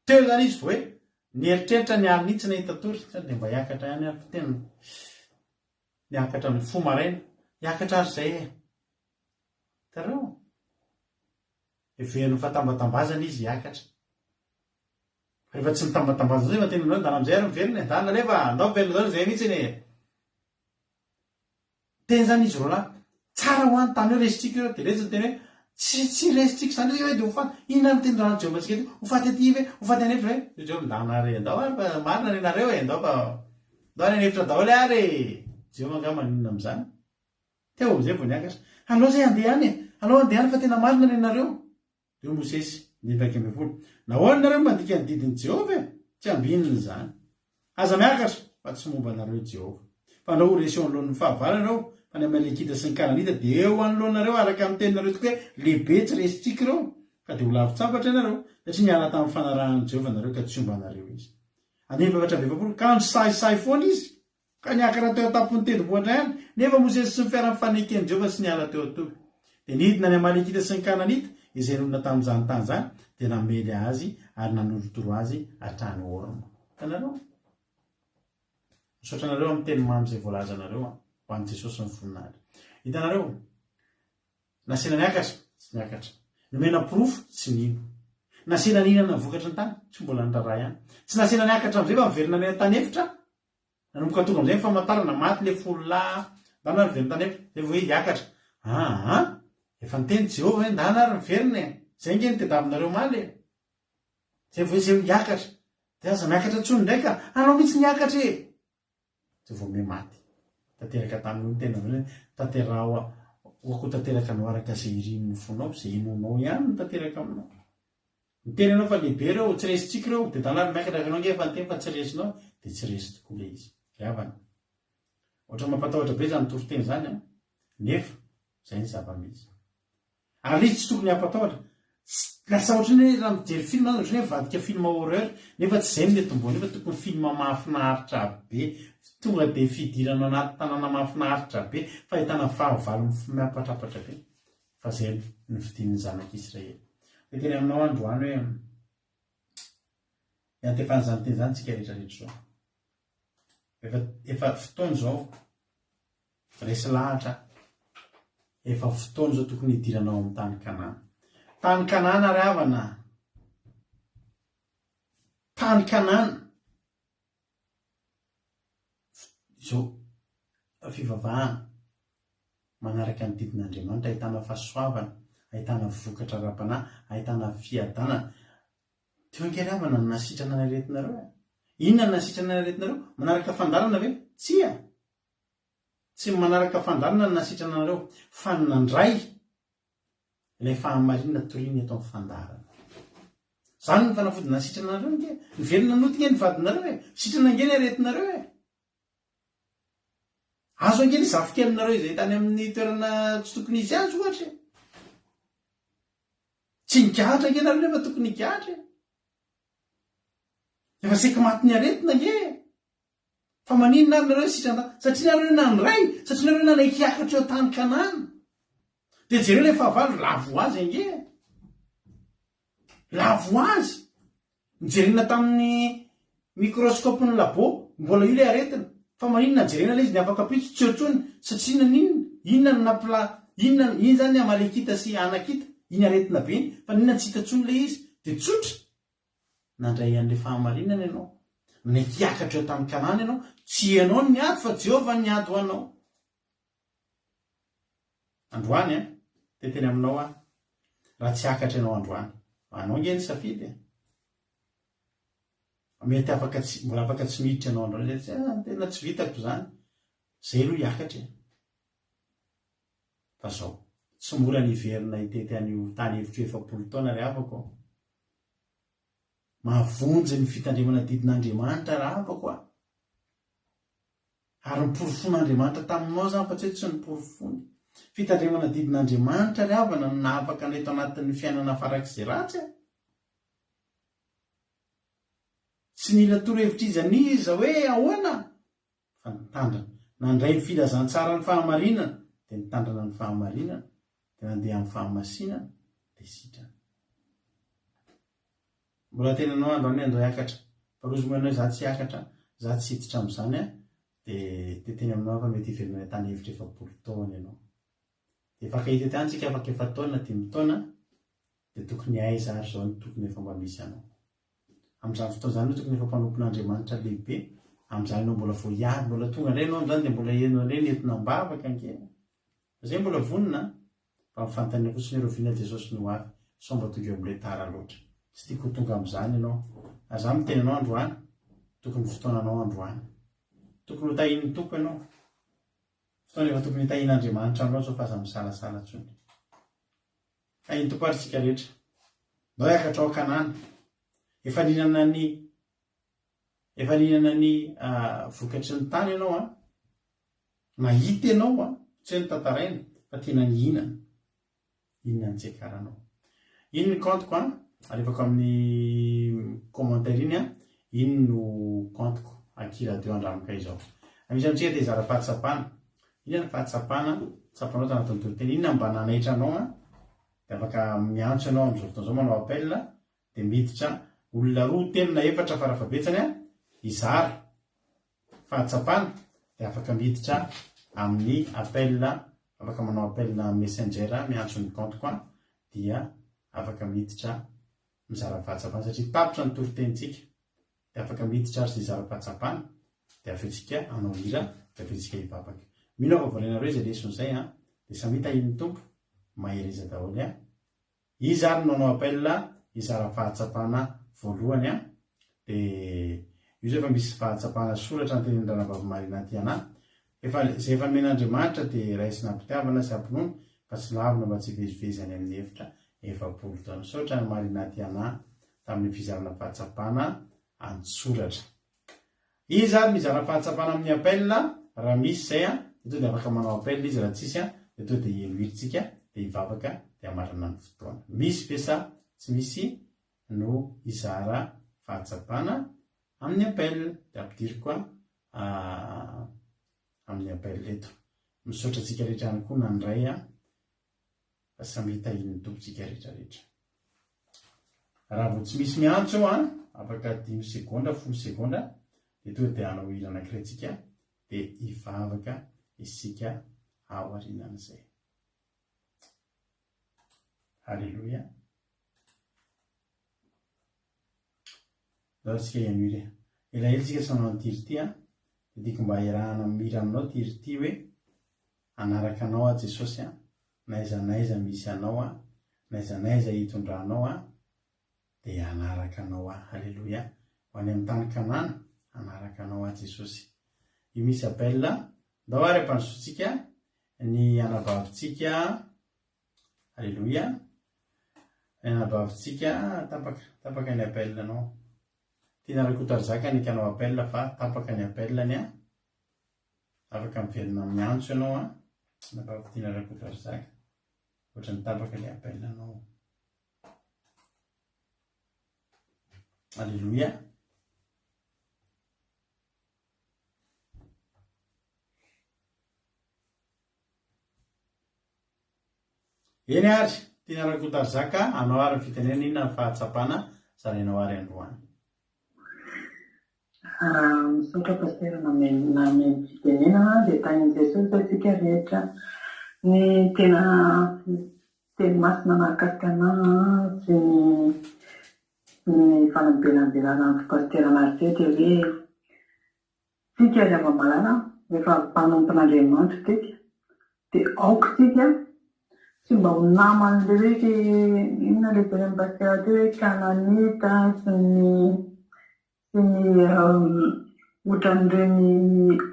Teo zany izy hoe nieritreritra ny alina na hitatory dia mba hiakatra ihany ary tena niakatra ny fomaraina hiakatra ary izay tarao even'ny fatambatambazana izy hiakatra. Rehefa tsy nitambatambazana zay fa tena nao dana amin'izay ary mivelona dana rehefa andao velona zao izay mihitsy ny teny zany izy roa lahy tsara ho any tany hoe resitsika io dia resy ny teny hoe tsy resitsika zany hoe dia hofaty inona ny teny rano Jehova tsika ty hofaty aty ve hofaty any efitra ve Jehova midana ary andao ary fa marina renareo andao fa andao any efitra daholo ary Jehova nga maninona amin'izany teo amin'izay vao niakatra alao zay andeha any alao andeha any fa tena marina renareo. Eo Mosesy 9:10 nahoana nareo mandika ny didin'i Jehova tsy ambinina zany aza miakatra fa tsy momba anareo Jehova fa nao resy eo anoloan'ny fahavalana reo fa ny Amalekita sy ny Kananita dia eo anoloanareo araka amin'ny teninareo tokoa hoe lehibe tsy resitsika reo ka dia ho lavitsambatra ianareo satria niala tamin'ny fanarahan'i Jehova nareo ka tsy omba anareo izy. 9:20 ka nisaisay foana izy ka niakatra teo tampony tendrombohitra ihany nefa Mosesy sy ny fiara-mifaneken'i Jehova sy niala teo atoy dia nidina ny Amalekita sy ny Kananita izay nonona tamin'izany tany zany dia namely azy ary nanolotoro azy hatrany orma. Tanareo misaotra anareo amin'ny teny mamy izay voalaza anareo ho an'i Jesosy ny voninahitra. Hitanareo nasina niakatra tsy niakatra nomena porofo tsy nino nasina ninana vokatra ny tany tsy mbola niraraha ihany tsy nasina niakatra amin'izay fa miverina ny tany efitra nanomboka tonga amin'izay famantarana maty le folo lahy ndana ny verina tany efitra zay vao hoe hiakatra efa niteny Jehova hoe ndana ary miverina zay nge nitediavinareo maly zay vao izay hiakatra dia aza miakatra tsony ndraika anao mihitsy niakatra zay vao me maty tanteraka tamin'io tena hoe tanteraha hoako tanteraka anao araka izay irimin'ny fonao izay inonao ihany no tanteraka aminao. Miteny anao fa lehibe reo tsy resitsika reo dia tanary miakatra anao nge efa niteny fa tsy resinao dia tsy resy tokoa le izy riavana. Ohatra mampatahotra be zany toroteny zany nefa izay ny zava-misy ary izy tsy tokony hampatahotra lasa ohatrany hoe raha mijery film ohatrany hoe vadika film horreur nefa tsy izay mety mbony nefa tokony film mahafinaritra be tonga dia fidirana anaty tanàna mahafinaritra be fa ahitana fahavalo miampatrapatra be fa izay ny fidin'ny zanak'Israely. Dia teny aminao androany hoe iantefany zany teny zany tsika rehetrarehetra zao efa fotoana zao resy lahatra efa fotoana zao tokony hidiranao amin'ny tany Kanana. Tany Kanana ary havana tany Kanana izao fivavahana manaraka ny didin'Andriamanitra ahitana fahasoavana ahitana vokatra ara-panahy ahitana fiadanana Tionkeravana ny nasitrana ny aretinareo e. Inona ny nasitrana ny aretinareo? Manaraka fandarana ve? Tsia. Tsy manaraka fandarana ny nasitrana anareo, fa nandray ilay fahamarinana toriany eto amin'ny fandarana. Zany ny fanafody nasitrana anareo nge. Ny velona notika ny vadinareo e. Sitrana nge ny aretinareo e. Azo ange ny zavokely-nareo izay tany amin'ny toerana tsy tokony izy azy ohatra. Tsy nikahatra nge nareo nefa tokony nikahatra. Efa seky maty ny aretina nge. Fa maninona ary nareo sitrana satria nareo nandray, satria nareo nanaikiakatra eo tany Kanana. Dia jereo ilay fahavalo lavo azy ange. Lavo azy. Nijerena tamin'ny mikrôskôpy ny labo, mbola io ilay aretina. Fa maninona jerena ilay izy ny afaka pitsy tsy ohatrony satria naninona? Inona ny napla, iny zany amalekita sy anakita, iny aretina be iny, fa ninona tsy hitantsony ilay izy dia tsotra. Nandray an'ilay fahamarinana ianao. Naikiakatra eo tamin'ny Kanana ianao, tsy ianao ny ady fa Jehovah ny ady ho anao. Androany teteny aminao raha tsy akatra ianao androany, anao nge ny safidy. Mety mbola afaka tsy miditra ianao androany, tena tsy vitako zany. Zay aloha hiakatra. Fa zao, tsy mora niverina hitety an'io tany hevitra 7 taona ry havako. Mavonjy ny fitandremana didin'Andriamanitra raha havako. Ary niporofon'Andriamanitra taminao zany fa tsy niporofony. Fitandremana didin'Andriamanitra ry havana no nahavaka neto anatin'ny fiainana farak'izay ratsy. Tsy nila toro-hevitra izy aniza hoe ahoana. Fa nitandrina. Nandray ny filazantsara ny fahamarinana, dia nitandrina ny fahamarinana, dia nandeha amin'ny fahamasinana, dia sitrana. Mbola tena anao androany andro hiakatra. Fa rozy moa za tsy hiakatra, za tsy hiditra amin'izany dia teteny aminao fa mety hivelomana tany hevitra 7 taona ianao. Dia efa hita tany tsika afaka 7 taona, 5 taona, dia tokony aiza ary zao ny tokony efa mba misy anao. Amin'izany fotoana izany tokony efa mpanompon'Andriamanitra lehibe. Amin'izany anao mbola vao hiady, mbola tonga indray ianao amin'izany dia mbola enao indray nentina mbavaka ange. Izay mbola vonona fa mifantany fotsiny ireo viana Jesosy no avy, sao mba tonga eo amin'ilay tara loatra. Tsy tiako tonga amin'izany ianao. Aza miteny anao androany, tokony fotoananao androany. Tokony ho tahin'ny tompo ianao. Fotoana efa tokony tahin'Andriamanitra aminao sao fa aza misalasala tsony. Tahin'ny tompo ary tsika rehetra. Ndao hiakatra ao Kanana. Efa ninana ny vokatry ny tany ianao mahita ianao tsy ny tantaraina fa tena ny inana ny tsekaranao. Iny ny kantoko alefako amin'ny commentaire iny iny no kantoko akiradio andramoka izao. Amisy amintsika dia izara fahatsapana. Inona ny fahatsapana? Tsapanao tanatin'ny toriteny. Inona mba nanaitra anao dia afaka miantso ianao amin'izao fotoana izao manao appel dia miditra olona 2 telina 4 farafabetsany izara fahatsapana dia afaka miditra amin'ny appel, afaka manao appel na messenger miantso ny kantoko dia afaka miditra mizara fahatsapana satria tapitra ny toritentsika. Dia afaka miditra ary izara fahatsapana dia afetsika anao hira dia afetsika hivavaka. Mino aho vavolena ireo izay lesona izay dia samita iny tompo mahereza daholo izy ary nanao appel izara fahatsapana voalohany dia io zay efa misy fahatsapana soratra ny tenin'ny Ranavavy Marina Tiana. Izay efa nomen'Andriamanitra dia raisina ampitiavana sy ampinono fa tsy lavina mba tsy hivezivezany amin'ny hevitra 7 taona. Misaotra ny Marina Tiana tamin'ny fizarana fahatsapana an-tsoratra. Izy ary mizara fahatsapana amin'ny appel raha misy izay dia dia afaka manao appel izy raha tsisy dia to dia hiloiritsika dia hivavaka dia hamarana ny fotoana. Misy ve sa tsy misy no izara fahatsapana amin'ny appel dia ampidiriko amin'ny appel eto. Misaotra tsika rehetra ihany koa nandray fa samy hitahiny tompontsika rehetrarehetra. Raha vao tsy misy miantso afaka 10 sekonda 10 sekonda dia to dia hanao hira anankiray tsika dia hivavaka isika ao aorianan'izay. Halleluia. Zao tsika hian'ire. Elaela tsika sanao ny tirity dia diako mba iarahana mira aminao tirity hoe anaraka anao Jesosy naiza naiza misy anao naiza naiza hitondranao dia hanaraka anao aho. Halleloia. Ho any amin'ny tany Kanana hanaraka anao aho Jesosy. Io misy appel ndao ary ampanosotsika ny anabavintsika. Halleloia. Anabavintsika tapaka ny appel anao. Tiana rakotary zaka ny kanao appel fa tapaka ny appelany a. Afaka miverina miantso ianao a. Anabavitina rakotary zaka. Ohatra ny tapaka ny appel anao. Halleluia. Eny ary, tiana rakotary zaka, anao ary ny fitenena inona ny fahatsapana zarainao ary androany. Misaotra pastera namen'ny fitenena dia tanin'i Jesosy atsika rehetra ny tena teny masina mahakasika anahy sy ny fanambelanbelana amin'ny pastera Martin dia hoe tsika ry avamalala rehefa mpanompon'Andriamanitra tsika dia aoka tsika tsy mba ho naman'le hoe inona lehibe amin'ny pastera teo hoe kananita sy ny ohatran'ireny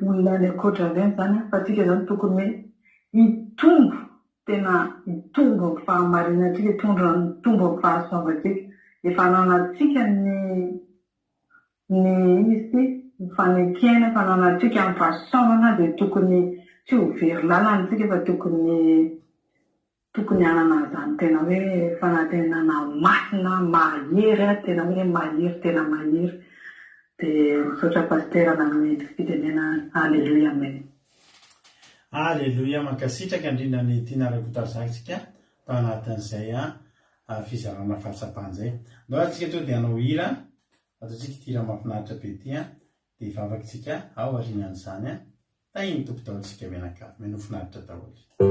olona any ankoatran'ireny zany fa tsika zany tokony hoe hitombo tena hitombo amin'ny fahamarinantsika, hitombo amin'ny fahasoavantsika. Efa ananatsika ny fanekena, efa ananatsika amin'ny fahasoavana dia tokony tsy ho very lalana tsika fa tokony anana zany tena hoe fanantenana masina mahery, tena hoe mahery, tena mahery. Dia misaotra pastera amin'ny fitenena. Halleluia, amen. Halleluia. Mankasitraka indrindra ny tiana rakotary zakatsika tao anatin'izay fizarana fahatsapana zay. Ndao atsika to dia hanao hira, ataotsika tira mahafinaritra be ty dia hivavakintsika ao aorianan'izany tahiny tompo daholintsika menakavy meno finaritra daholo. No.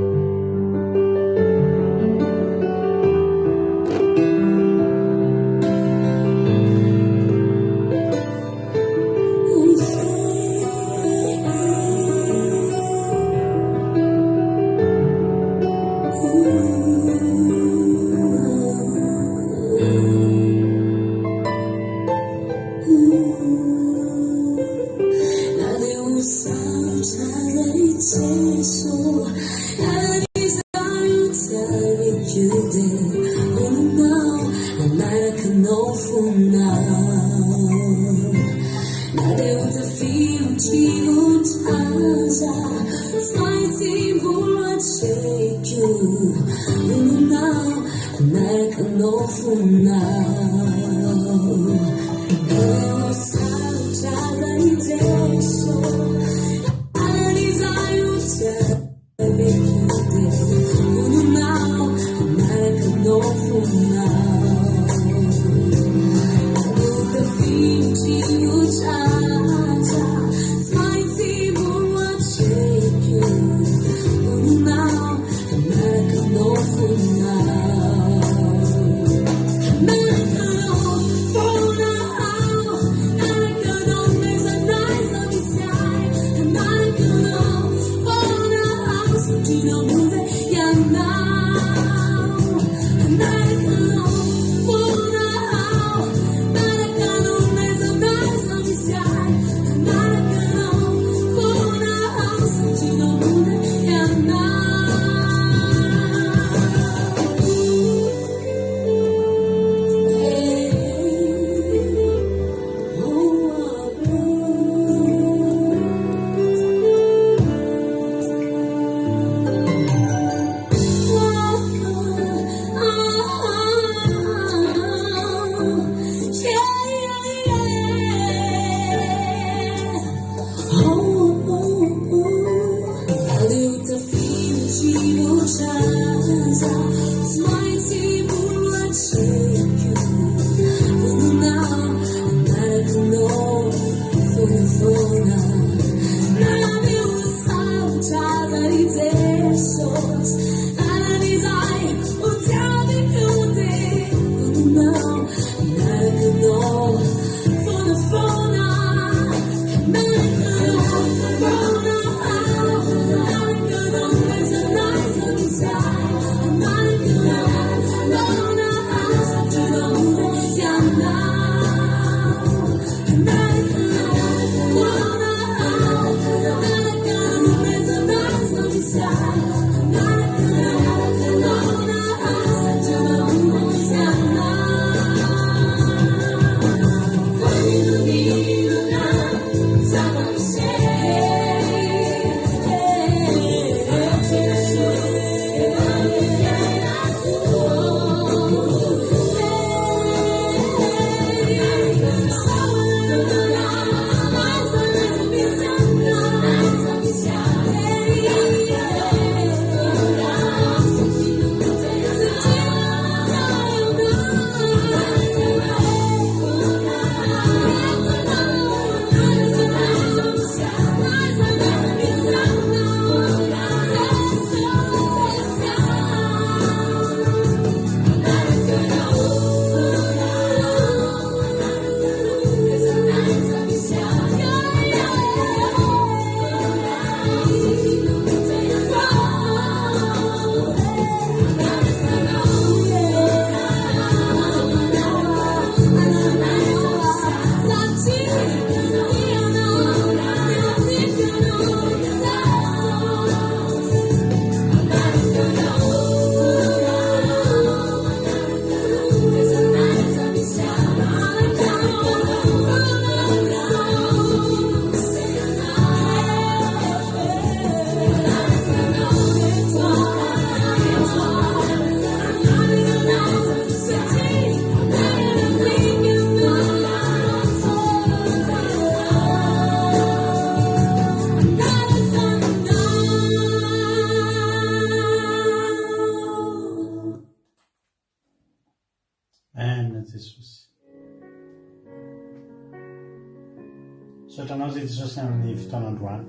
anao zay Jesosy amin'ny fotoanandroany.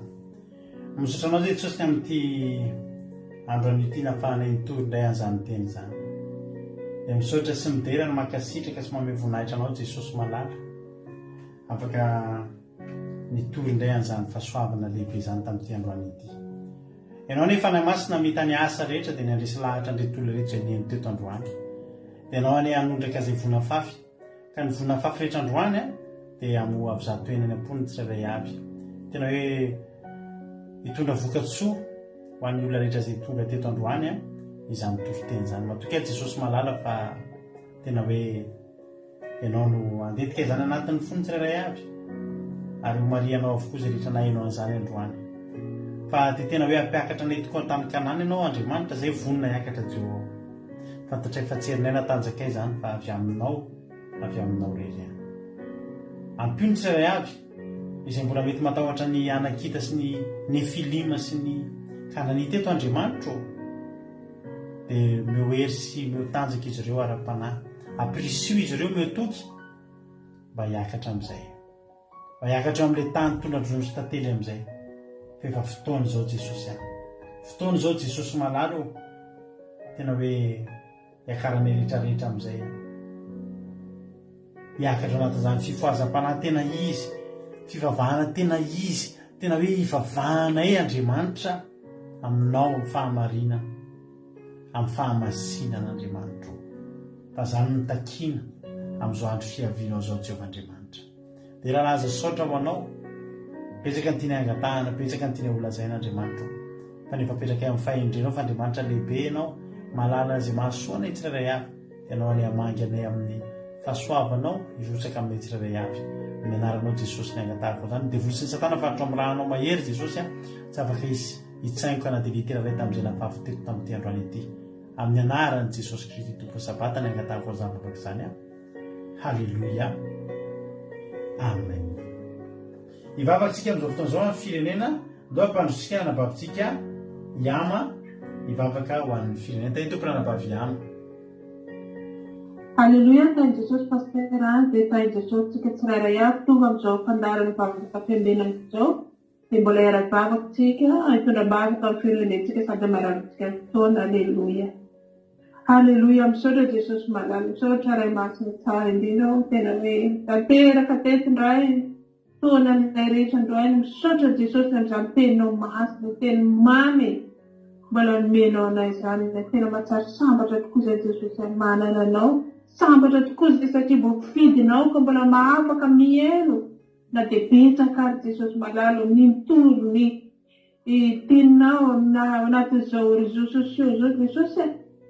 Misaotra anao zay Jesosy amin'ity andro an'ity nahafahanay nitory indray an'izany teny izany. Dia misaotra sy midera ny mankasitraka sy manome voninahitra anao Jesosy malala. Afaka nitory indray an'izany fahasoavana lehibe izany tamin'ity androany ity. Ianao nefa na masina mita ny asa rehetra dia ny andresy lahatra andretolo rehetra izay neny teto androany. Dia ianao ane hanondraka izay vonafafy. Ka ny vonafafy rehetra androany dia amo avy zato enany am-pony tsirairay avy. Tena hoe hitondra vokatsoa ho an'ny olona rehetra izay tonga teto androany izany toriteny izany. Matoka Jesosy malala fa tena hoe ianao no andetika izany anatin'ny fony tsirairay avy. Ary homarianao avokoa izay rehetra nahainao an'izany androany. Fa dia tena hoe hampiakatra anay tokoa tamin'ny Kanana ianao Andriamanitra izay vonona hiakatra Jehova. Fantatray fa tsy herinay natanjaka izany fa avy aminao rery. Ampio ny tsirairay avy izay mbola mety matahotra ny Anakita sy ny Nefilima sy ny Kananita eto Andriamanitra. Dia meo hery sy meo tanjaka izy ireo ara-panahy. Aprisio izy ireo meo toky mba hiakatra amin'izay. Mba hiakatra amin'ilay tany tondran-drono sy tantely amin'izay. Fa efa fotoana izao Jesosy fotoana izao Jesosy malalo tena hoe hiakaranay rehetrarehetra amin'izay. Hiakatra anatin'izany fifohazam-panahy tena izy, fivavahana tena izy, tena hoe hivavahanay Andriamanitra aminao amin'ny fahamarinana, amin'ny fahamasinan'Andriamanitra. Fa izany ny takiana amin'izao andro fiavianao izao Jehovah Andriamanitra. Dia raha aza saotra ho anao, betsaka ny tiany angatahana, betsaka ny tiany holazain'Andriamanitra. Fa nefa petraka amin'ny fahendrenao fa Andriamanitra lehibe ianao, malala izay mahasoanay tsirairay avy. Ianao any hamangy anay amin'ny fahasoavanao, hirotsaka amin'ny tsirairay avy. Ny anaranao Jesosy ny angatahako izany. Dia voly sy ny Satana faritra amin'ny rahanao mahery Jesosy tsy afaka hitsaingo ka na dia litera iray tamin'izay nafafy teto tamin'ity androany ity. Amin'ny anaran'i Jesosy Kristy Tompo Sabata ny angatahako izany afaka izany. Halleluia. Amen. Hivavakantsika amin'izao fotoana izao amin'ny firenena, ndao hampandrotsika anabavintsika Iama hivavaka ho an'ny firenena. Tany tompona anabavy Iama. Halleluia, tain'i Jesosy pasterany dia tain'i Jesosy tsika tsirairay avy tonga amin'izao fandarana vavaka fiambenana izao. Dia mbola hiara-bavakantsika hitondra-bavaka amin'ny firenentsika sady maranitsika fotoana. Halleluia. Halleluia, misaotra Jesosy malala, misaotra ray masina tsara indrindra tena hoe tanteraka teto indray fotoana aminay rehetra androany. Misaotra Jesosy amin'izany teninao masina, teny mamy mbola nomenao anay izany. Tena mahatsara sambatra tokoa izay Jesosy manana anao, sambatra tokoa izay satria mbola fidinao ka mbola mahafaka mihaino na dia betsaka ary Jesosy malala ny mitoro ny teninao anatin'izao réseaux sociaux izao Jesosy.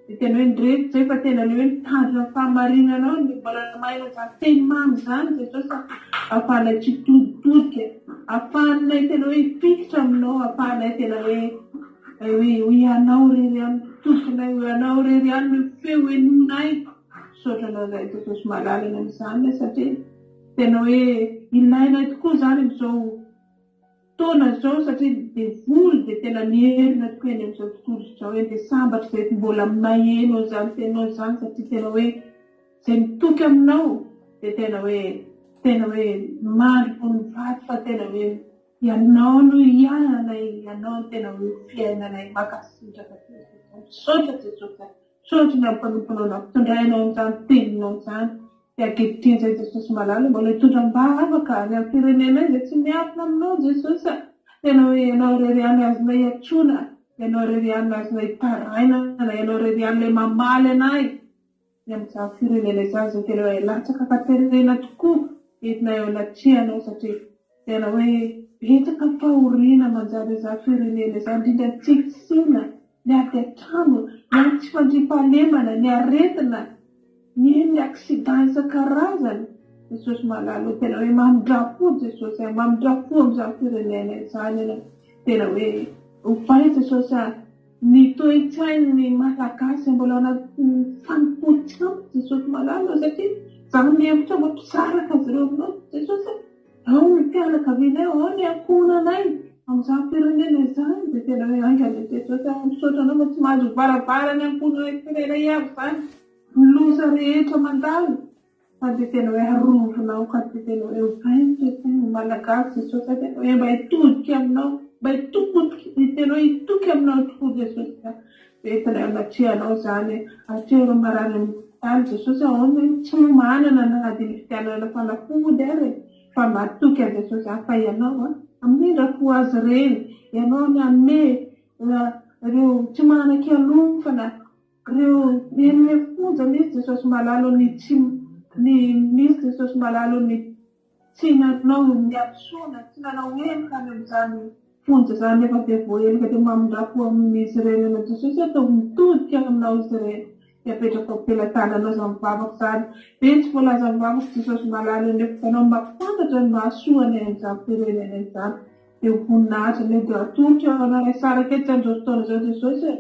Dia tena hoe ndreto izay fa tena hoe mitandrina fahamarinanao ny mbola mahaino izany teny mamy izany Jesosy. Ahafahanay tsy toditodika, ahafahanay tena hoe hipikitra aminao, ahafahanay tena hoe ianao rery ihany tokonay, ianao rery ihany ny feo henonay. Saotranao izay Jesosy malala eny amin'izany satria tena hoe ilainay tokoa izany amin'izao fotoana izao satria dia voly dia tena miherina tokoa eny amin'izao tontolo izao eny. Dia sambatra izay mbola maheno izany tenao izany satria tena hoe izay mitoky aminao dia tena hoe mandro ny vaty fa tena hoe ianao no iananay, ianao tena hoe fiainanay makasitraka. Saotra Jesosy, saotra ny mpanomponao nampitondrainao amin'izany teninao izany. Dia ankehitriny izay Jesosy malala mbola hitondram-bavaka ny amin'ny firenena izay tsy miafina aminao Jesosy. Tena hoe ianao rery ihany azonay hiantsoana, ianao rery ihany azonay hitarainana, ianao rery ihany ilay mamaly anay ny amin'izany firenena izany izay tena hoe latsaka fahaterena tokoa entinay ao anatrihanao satria tena hoe betsaka fahoriana manjary izany firenena izany, indrindra ny tsikitsina, ny ady an-trano, ny tsy fandriam-pahalemana, ny aretina, ny accident isan-karazany. Jesosy malala tena hoe mamindrafo Jesosy, mamindrafo amin'izany firenena izany. Tena hoe hofahy Jesosy ny toe-tsain'ny malagasy mbola anatin'ny fanompotsy amiko Jesosy malala satria izany mihevitra mba mpisaraka azy ireo aminao Jesosy. Ao ny mpianakavianay, ao ny ankohonanay amin'izany firenena izany. Dia tena hoe aingana Jesosy misaotra anao fa tsy mahazo varavara ny ankohonanay firenena avy izany. Loza rehetra mandalo Fa dia tena hoe harovinao ka dia tena hoe vainto malagasy Jesosy fa tena hoe mba hitodika aminao, mba tena hoe hitoky aminao tokoa Jesosy ka. Dia tena anatrihanao izany atria ireo marary amin'ny fitaly Jesosy ahoana tsy manana na dia ny fitialana fanafody ary fa matoky a Jesosy fa ianao amindra ho azy ireny ianao ny ame ireo tsy manan-kialofana ireo mianome fonja misy Jesosy malalo ny tsy misy Jesosy malalo ny tsy nanao miadosoana tsy nanao elika any amin'izany fonja izany efa dia voaelika dia mamindrako amin'izy ireny ianao Jesosy atao mitodika aminao izy ireny dia apetraka ampelantananao izany mivavaka izany betsy voalaza mivavaka Jesosy malalo ny efanao mampafantatra ny mahasoany amin'izany firenena izany dia voninahitra ny dia atolotra ao anaray sara ketsy amin'izao fotoana izao Jesosy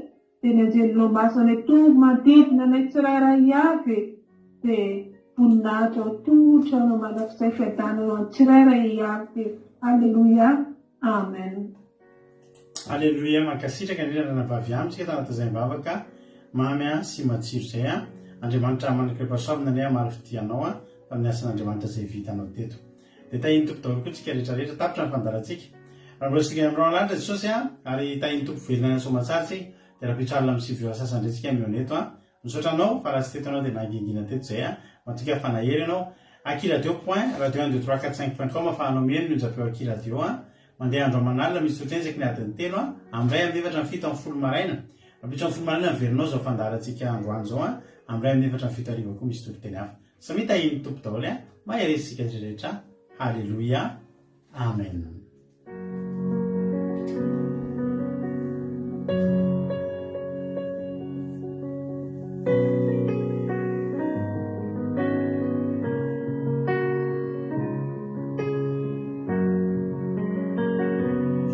dia ny anjelinao masana tonga manodidina anay tsirairay avy dia voninahitra atolotra ao manafizay fiadananao any tsirairay avy. Alleluia, amen. Alleluia, mankasitraka indrindra na vavy amitsika tanaty izay mivavaka mamy sy matsiro izay Andriamanitra manakrepasoavina ny maro fidianao fa ny asan'Andriamanitra izay vitanao teto dia tahiny tompo daholo koa tsika rehetrarehetra tapitra ny fandarantsika raha mbola sika amin'irao lanitra Jesosy ary tahiny tompo velona ny somatsara tsika dia raha pitrarina amin'ny sivy asasandretsika mioneto misotranao fa raha tsy teto anao dia nangingina teto izay matika fanahery ianao akiradio point radio 1 2 3 4 5.com afahanao mieno nonjapeo akiradio mandeha andro amanalina misy totrenjaky ny adiny telo amray amin'ny efatra ny fito amin'ny folo maraina rapitra amin'ny folo maraina miverinao zao fandarantsika androany zao amray amin'ny efatra ny fito arivo koa misy toloteny hafa samy tahiny tompo daholo maheresika rehetra. Halleluia, amen.